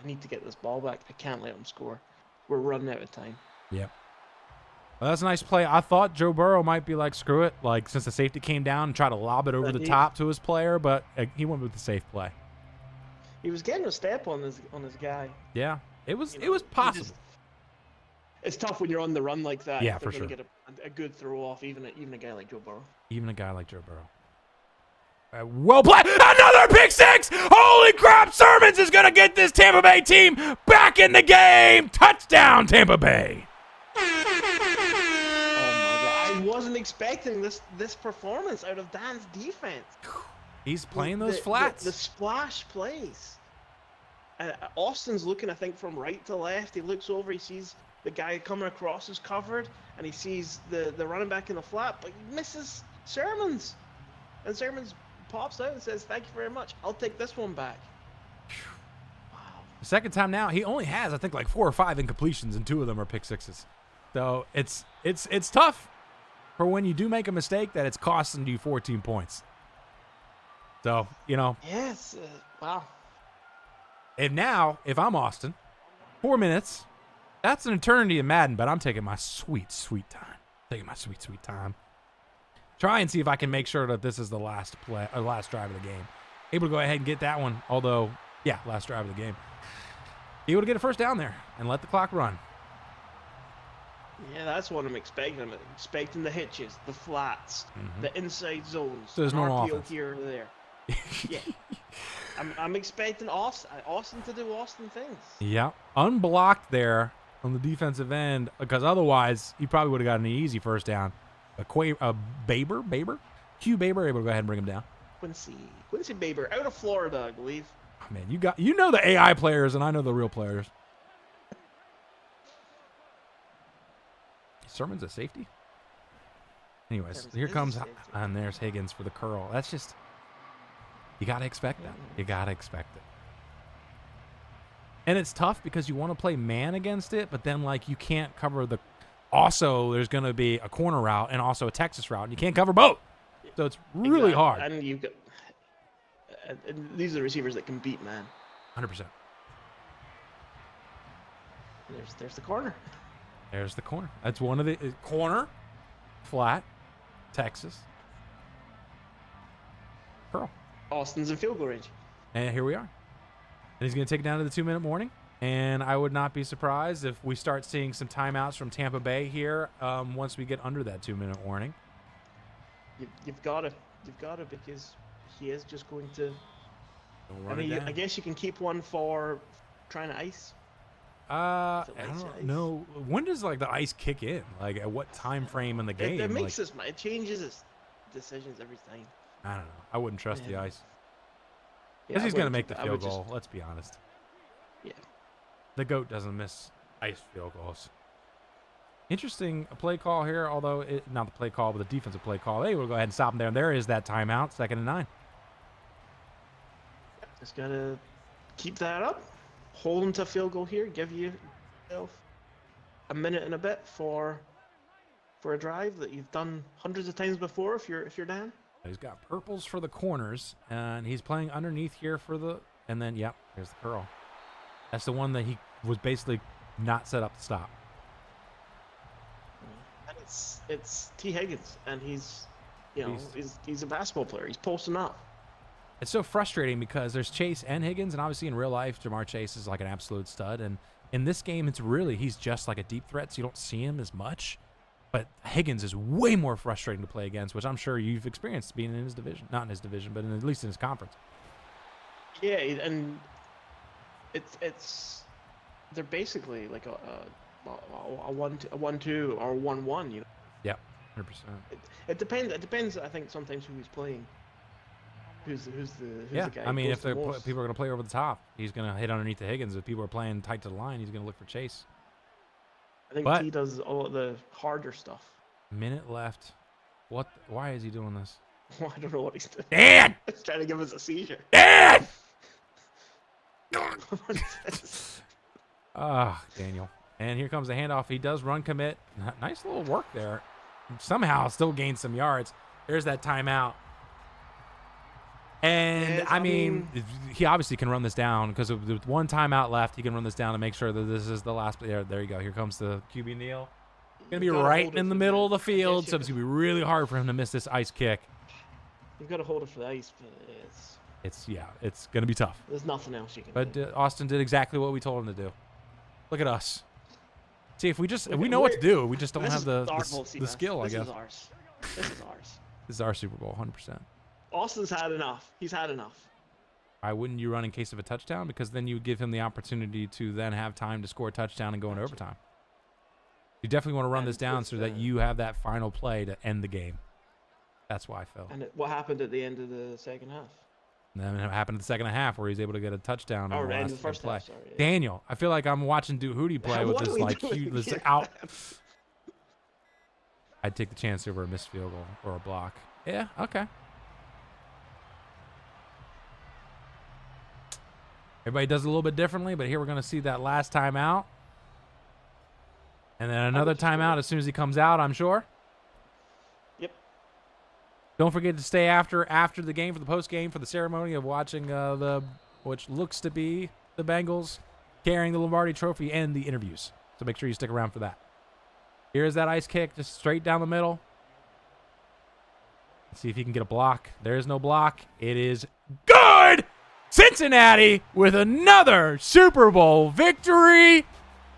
need to get this ball back. I can't let him score. We're running out of time. Yep. Well, that's a nice play. I thought Joe Burrow might be like, screw it, like since the safety came down and try to lob it over the top to his player, but he went with the safe play. He was getting a step on his guy. Yeah, it was possible. It's tough when you're on the run like that. Yeah, for sure. Get a good throw off, even a guy like Joe Burrow. Even a guy like Joe Burrow. Well played. Another pick six. Holy crap. Sermons is going to get this Tampa Bay team back in the game. Touchdown, Tampa Bay. Oh, my God. I wasn't expecting this performance out of Dan's defense. He's playing those flats. The splash plays. Austin's looking, I think, from right to left. He looks over. He sees the guy coming across is covered, and he sees the running back in the flat, but he misses Sermons. And Sermons pops out and says, "Thank you very much. I'll take this one back." Wow. The second time now, he only has, I think, like 4 or 5 incompletions, and 2 of them are pick sixes. So it's tough for when you do make a mistake that it's costing you 14 points. So, Yes. Wow. And now, if I'm Austin, 4 minutes, that's an eternity in Madden, but I'm taking my sweet, sweet time. Try and see if I can make sure that this is the last play or last drive of the game. Able to go ahead and get that one, although, yeah, last drive of the game. Able to get a first down there and let the clock run. Yeah, that's what I'm expecting. I'm expecting the hitches, the flats, the inside zones, So there's no RPO offense. here or there. Yeah. I'm expecting Austin to do Austin things. Yeah, unblocked there on the defensive end, because otherwise he probably would have gotten an easy first down. Baber, Q Baber, able to go ahead and bring him down. Quincy Baber, out of Florida, I believe. Oh, man, you know the AI players, and I know the real players. Sermon's a safety. Anyways, here comes, and there's Higgins for the curl. That's just, you got to expect that. You got to expect it. And it's tough because you want to play man against it, but then, like, you can't cover the, also, there's going to be a corner route and also a Texas route, and you can't cover both. So it's really hard. And you've got, and these are the receivers that can beat man. 100%. There's the corner. There's the corner. That's one of the corner, flat, Texas, curl. Austin's in field goal range. And here we are. And he's going to take it down to the 2-minute warning. And I would not be surprised if we start seeing some timeouts from Tampa Bay here once we get under that 2-minute warning. You've got to because he is just going to. I guess you can keep one for trying to ice. I don't know. When does like the ice kick in? Like at what time frame in the game? It makes it changes his decisions every time. I don't know. I wouldn't trust the ice. Yeah, Because he's going to make the field goal. Let's be honest. Yeah. The GOAT doesn't miss ice field goals. Interesting play call here, although not the play call, but the defensive play call. Hey, we'll go ahead and stop him there. And there is that timeout, 2nd and 9. Just got to keep that up. Hold him to field goal here. Give yourself a minute and a bit for a drive that you've done hundreds of times before if you're down. He's got purples for the corners, and he's playing underneath here for the, and then, yep, here's the curl. That's the one that he was basically not set up to stop. And it's T. Higgins, and he's a basketball player. He's posting up. It's so frustrating because there's Chase and Higgins, and obviously in real life, Jamar Chase is like an absolute stud. And in this game, he's just like a deep threat, so you don't see him as much. But Higgins is way more frustrating to play against, which I'm sure you've experienced being in his division. Not in his division, but at least in his conference. Yeah, and they're basically like a 1-2 or 1-1, Yeah, 100%. It depends. I think sometimes who he's playing. Who's the guy? I mean, if people are going to play over the top, he's going to hit underneath the Higgins. If people are playing tight to the line, he's going to look for Chase. I think he does all the harder stuff. Minute left. What? Why is he doing this? I don't know what he's doing. Dan! He's trying to give us a seizure. Dan! Daniel. And here comes the handoff. He does run commit. Nice little work there. Somehow still gains some yards. There's that timeout. And Yes, I mean, he obviously can run this down because with one timeout left, he can run this down to make sure that this is the last. There you go. Here comes the QB kneel. Gonna be you've gotta right hold it in the for middle of the I guess field, so it's gonna be really hard for him to miss this ice kick. You've got to hold it for the ice, but It's gonna be tough. there's nothing else you can But do. Austin did exactly what we told him to do. Look at us. See, if we Look, know what to do, we just don't this have is the our fault, CMass. skill, I guess. This is ours. This is ours. This is our Super Bowl, 100%. Austin's had enough. He's had enough. Why wouldn't you run in case of a touchdown? Because then you would give him the opportunity to then have time to score a touchdown and go into overtime. You definitely want to run this down so that you have that final play to end the game. That's why, Phil. And what happened at the end of the second half? And then it happened in the second half where he's able to get a touchdown. Oh, in the end last of the first play. half, sorry. Yeah. Daniel, I feel like I'm watching Duhooty play with What this are we like doing huge here? out. I'd take the chance over a missed field goal or a block. Yeah, okay. Everybody does it a little bit differently, but here we're going to see that last timeout. And then another timeout as soon as he comes out, I'm sure. Yep. Don't forget to stay after the game for the post game for the ceremony of watching which looks to be the Bengals carrying the Lombardi Trophy and the interviews. So make sure you stick around for that. Here's that ice kick, just straight down the middle. Let's see if he can get a block. There is no block. It is good. Cincinnati with another Super Bowl victory.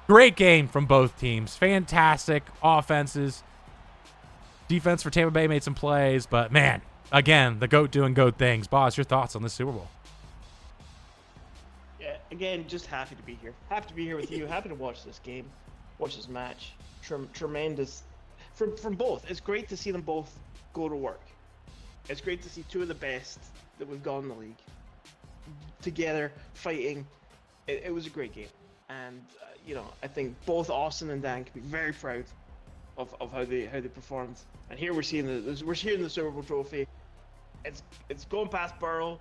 Great game from both teams. Fantastic offenses. Defense for Tampa Bay made some plays, but man, again, the GOAT doing GOAT things. Boss, your thoughts on this Super Bowl? Yeah, again, just happy to be here. Happy to be here with you. Happy to watch this game, watch this match. Tremendous from both. It's great to see them both go to work. It's great to see two of the best that we've got in the league together fighting. It was a great game, and I think both Austin and Dan can be very proud of how they performed. And here we're seeing the Super Bowl trophy. It's going past Burrow.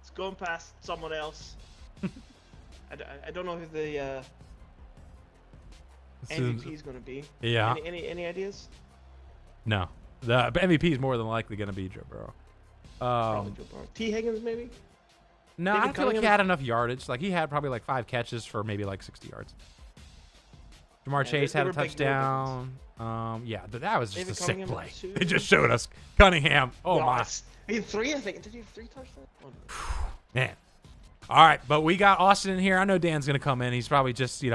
It's going past someone else. I don't know who the MVP is going to be. Yeah. Any ideas? No. The MVP is more than likely going to be Joe Burrow. Probably Joe Burrow. T. Higgins, maybe? No, David I feel like Cunningham? he had enough yardage. Like, he had probably like 5 catches for maybe like 60 yards. Jamar Chase they had a were big touchdown. That was just David a sick Cunningham play. had 2. They just showed us Cunningham. Oh, my. He had 3, I think. Did he have 3 touchdowns? Oh, Man. All right, but we got Austin in here. I know Dan's going to come in. He's probably just, I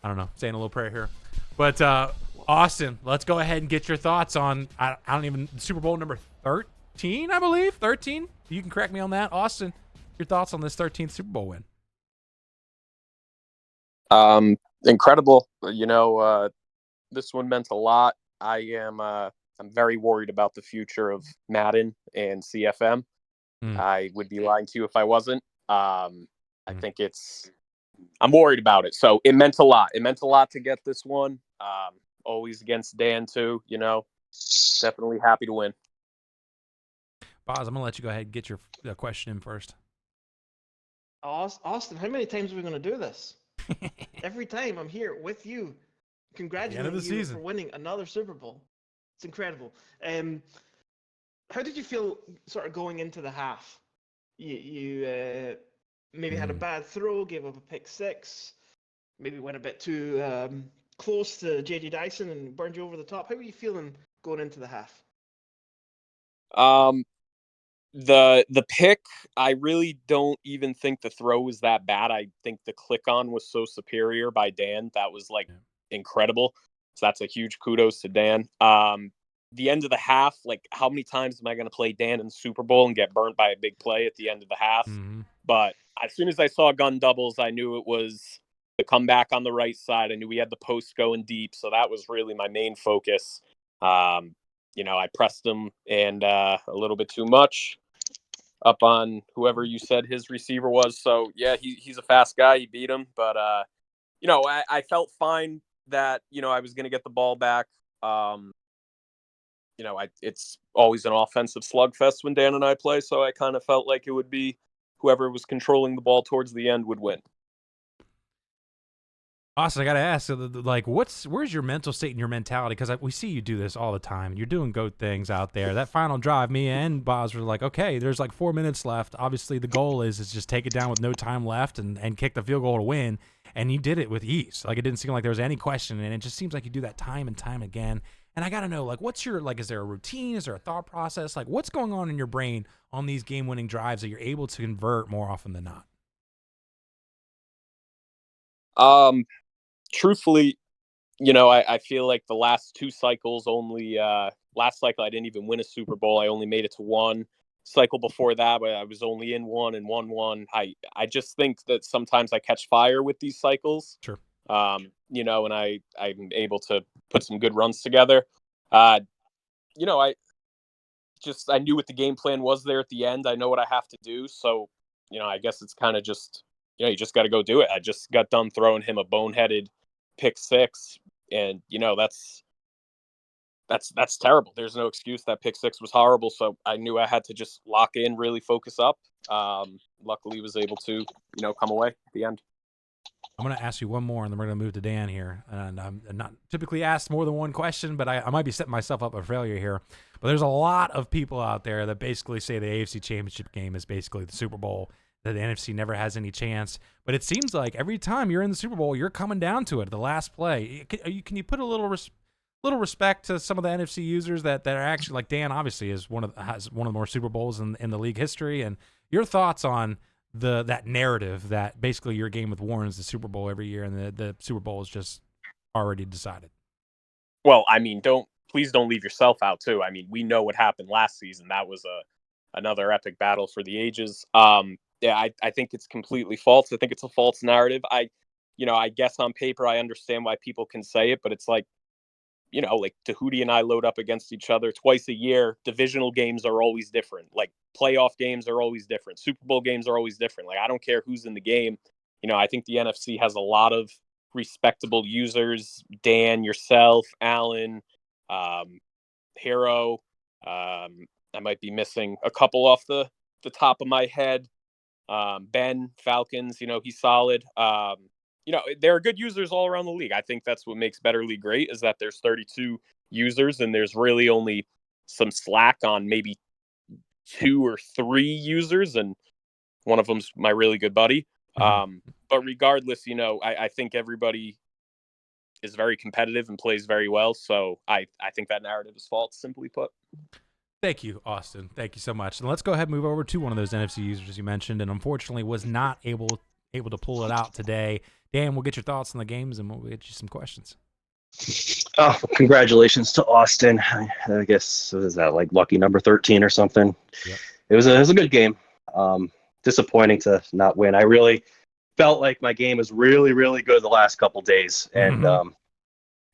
don't know, saying a little prayer here. But Austin, let's go ahead and get your thoughts on, I don't even, Super Bowl number 13, I believe? 13? You can correct me on that. Austin, your thoughts on this 13th Super Bowl win? Incredible. This one meant a lot. I'm very worried about the future of Madden and CFM. I would be lying to you if I wasn't. I think I'm worried about it. So it meant a lot. It meant a lot to get this one. Always against Dan too, definitely happy to win. Boz, I'm going to let you go ahead and get your question in first. Austin, how many times are we going to do this? Every time I'm here with you, congratulating you for winning another Super Bowl. It's incredible. How did you feel sort of going into the half? You maybe had a bad throw, gave up a pick 6, maybe went a bit too close to J.D. Dyson and burned you over the top. How were you feeling going into the half? The pick, I really don't even think the throw was that bad. I think the click on was so superior by Dan. That was incredible. So that's a huge kudos to Dan. The end of the half, how many times am I going to play Dan in the Super Bowl and get burnt by a big play at the end of the half? Mm-hmm. But as soon as I saw gun doubles, I knew it was the comeback on the right side. I knew we had the post going deep. So that was really my main focus. I pressed him and a little bit too much up on whoever you said his receiver was. So yeah, he's a fast guy. He beat him, but I felt fine that, I was going to get the ball back. It's always an offensive slugfest when Dan and I play. So I kind of felt like it would be whoever was controlling the ball towards the end would win. Austin, I gotta ask, so like, where's your mental state and your mentality? Because we see you do this all the time. You're doing goat things out there. That final drive, me and Boz were like, okay, there's like 4 minutes left. Obviously, the goal is just take it down with no time left and kick the field goal to win. And you did it with ease. Like, it didn't seem like there was any question, and it just seems like you do that time and time again. And I gotta know, like, what's your, like, is there a routine? Is there a thought process? Like, what's going on in your brain on these game-winning drives that you're able to convert more often than not? Truthfully, I feel like the last two cycles only, last cycle I didn't even win a Super Bowl. I only made it to one. Cycle before that, but I was only in one and won one. I just think that sometimes I catch fire with these cycles. Sure. And I'm able to put some good runs together. I knew what the game plan was there at the end. I know what I have to do. So, I guess it's kind of just, you just got to go do it. I just got done throwing him a boneheaded pick six, and that's terrible. There's no excuse. That pick six was horrible. So I knew I had to just lock in, really focus up. Luckily was able to, come away at the end. I'm going to ask you one more, and then we're going to move to Dan here. And I'm not typically asked more than one question, but I might be setting myself up for failure here. But there's a lot of people out there that basically say the AFC Championship game is basically the Super Bowl, that the NFC never has any chance. But it seems like every time you're in the Super Bowl, you're coming down to it, the last play. Can you put a little respect to some of the NFC users that are actually, like Dan obviously has one of the more Super Bowls in the league history, and your thoughts on that narrative that basically your game with Warren is the Super Bowl every year, and the Super Bowl is just already decided. Well, I mean, please don't leave yourself out too. I mean, we know what happened last season. That was another epic battle for the ages. I think it's completely false. I think it's a false narrative. I guess on paper I understand why people can say it, but it's like, like Tahuti and I load up against each other twice a year. Divisional games are always different. Like playoff games are always different. Super Bowl games are always different. Like, I don't care who's in the game. I think the NFC has a lot of respectable users. Dan, yourself, Alan, Hero. I might be missing a couple off the top of my head. Ben, Falcons, he's solid. There are good users all around the league. I think that's what makes Better League great, is that there's 32 users and there's really only some slack on maybe 2 or 3 users, and one of them's my really good buddy. But regardless, I think everybody is very competitive and plays very well. So I think that narrative is false, simply put. Thank you, Austin. Thank you so much. And let's go ahead and move over to one of those NFC users you mentioned, and unfortunately was not able to pull it out today. Dan, we'll get your thoughts on the games, and we'll get you some questions. Oh, congratulations to Austin. I guess, what is that, like lucky number 13 or something? Yep. It was a good game. Disappointing to not win. I really felt like my game was really, really good the last couple days, and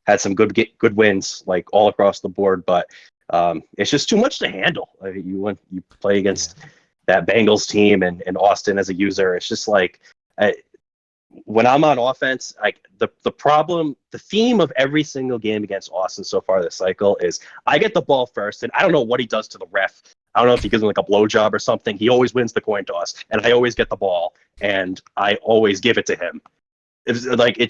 had some good wins like all across the board. But it's just too much to handle. You play against that Bengals team and Austin as a user. It's just like, when I'm on offense, like the theme of every single game against Austin so far this cycle is I get the ball first, and I don't know what he does to the ref. I don't know if he gives him like a blowjob or something. He always wins the coin toss, and I always get the ball, and I always give it to him. It's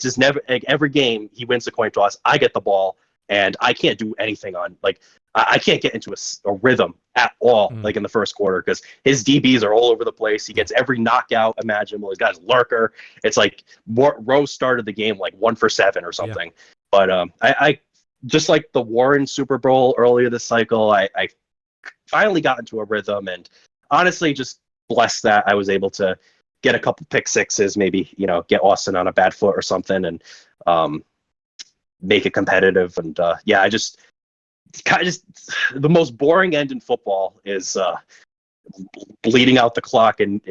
just never, like, every game he wins the coin toss, I get the ball, and I can't do anything on, like, I can't get into a rhythm at all, like in the first quarter, because his DBs are all over the place. He gets every knockout imaginable. He's got his lurker. It's like Rose started the game like 1 for 7 or something. Yeah. But I just like the Warren Super Bowl earlier this cycle, I finally got into a rhythm, and honestly just blessed that I was able to get a couple pick sixes, maybe, get Austin on a bad foot or something, and make it competitive. And I just the most boring end in football is bleeding out the clock and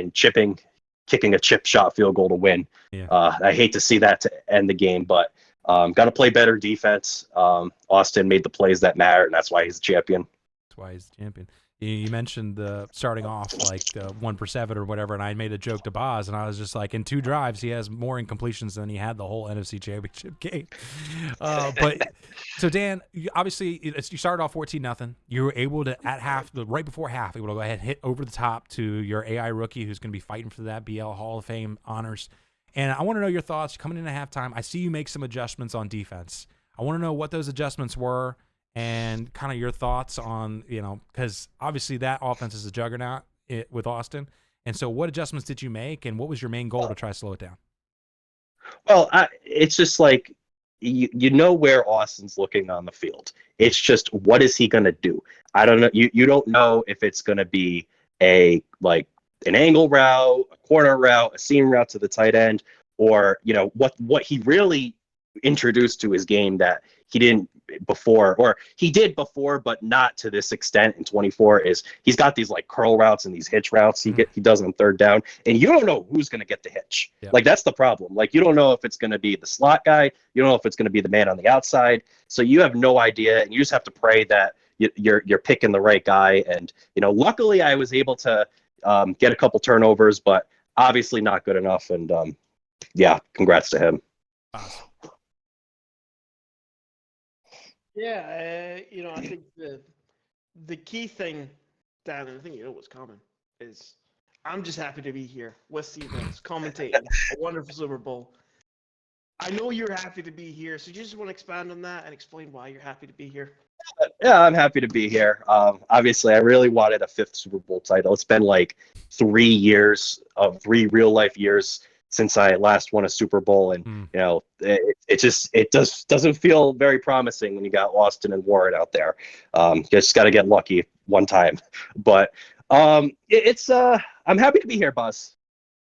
kicking a chip shot field goal to win. Yeah. I hate to see that to end the game, but got to play better defense. Austin made the plays that matter, and that's why he's a champion. That's why he's the champion. You mentioned starting off like 1 for 7 or whatever, and I made a joke to Boz, and I was just like, in 2 drives, he has more incompletions than he had the whole NFC Championship game. But so Dan, obviously you started off 14-0. You were able to right before half, able to go ahead and hit over the top to your AI rookie, who's going to be fighting for that BL Hall of Fame honors. And I want to know your thoughts coming into halftime. I see you make some adjustments on defense. I want to know what those adjustments were and kind of your thoughts on, because obviously that offense is a juggernaut with Austin. And so what adjustments did you make, and what was your main goal to try to slow it down? Well, it's just like you know where Austin's looking on the field. It's just what is he going to do? I don't know. You don't know if it's going to be an angle route, a corner route, a seam route to the tight end, or what he really introduced to his game that he didn't before, or he did before, but not to this extent in 24, is he's got these like curl routes and these hitch routes he does on third down, and you don't know who's going to get the hitch. Yep. Like, that's the problem. Like, you don't know if it's going to be the slot guy, you don't know if it's going to be the man on the outside, so you have no idea, and you just have to pray that you're picking the right guy. And luckily I was able to get a couple turnovers, but obviously not good enough. And congrats to him. Awesome. Yeah, I think the key thing, Dan, and I think what's common, is I'm just happy to be here with CMass, commentating a wonderful Super Bowl. I know you're happy to be here, so you just want to expand on that and explain why you're happy to be here. Yeah, I'm happy to be here. Obviously, I really wanted a 5th Super Bowl title. It's been like 3 years of 3 real life years since I last won a Super Bowl, and it doesn't feel very promising when you got Austin and Warren out there. Just got to get lucky one time, but I'm happy to be here, Buzz.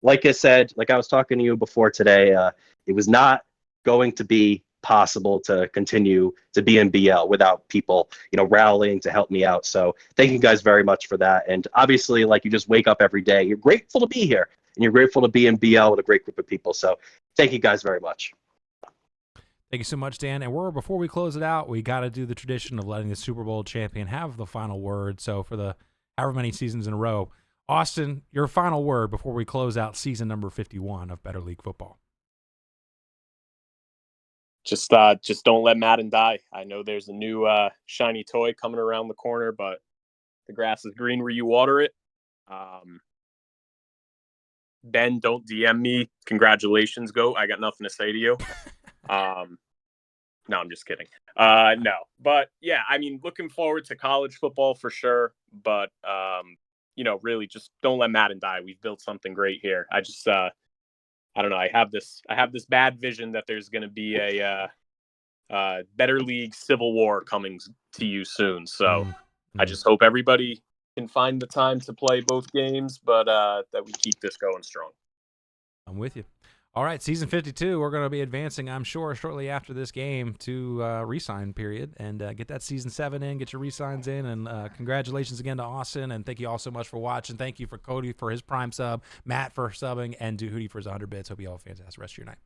Like I said, like I was talking to you before today, it was not going to be possible to continue to be in BL without people, rallying to help me out. So thank you guys very much for that. And obviously, like, you just wake up every day, you're grateful to be here, and you're grateful to be in BL with a great group of people. So thank you guys very much. Thank you so much, Dan. And before we close it out, we got to do the tradition of letting the Super Bowl champion have the final word. So for the however many seasons in a row, Austin, your final word before we close out season number 51 of Better League Football. Just don't let Madden die. I know there's a new shiny toy coming around the corner, but the grass is green where you water it. Ben, don't DM me. Congratulations, GOAT. I got nothing to say to you. No, I'm just kidding. No, but yeah, I mean, looking forward to college football for sure. But really, just don't let Madden die. We've built something great here. I don't know. I have this bad vision that there's going to be a Better League Civil War coming to you soon. So I just hope everybody can find the time to play both games, but that we keep this going strong. I'm with you. All right, season 52, we're going to be advancing, I'm sure, shortly after this game to re-sign period and get that season 7 in, get your re-signs in, and congratulations again to Austin, and thank you all so much for watching. Thank you for Cody for his Prime sub, Matt for subbing, and Duhootie for his 100 bits. Hope you all have a fantastic rest of your night.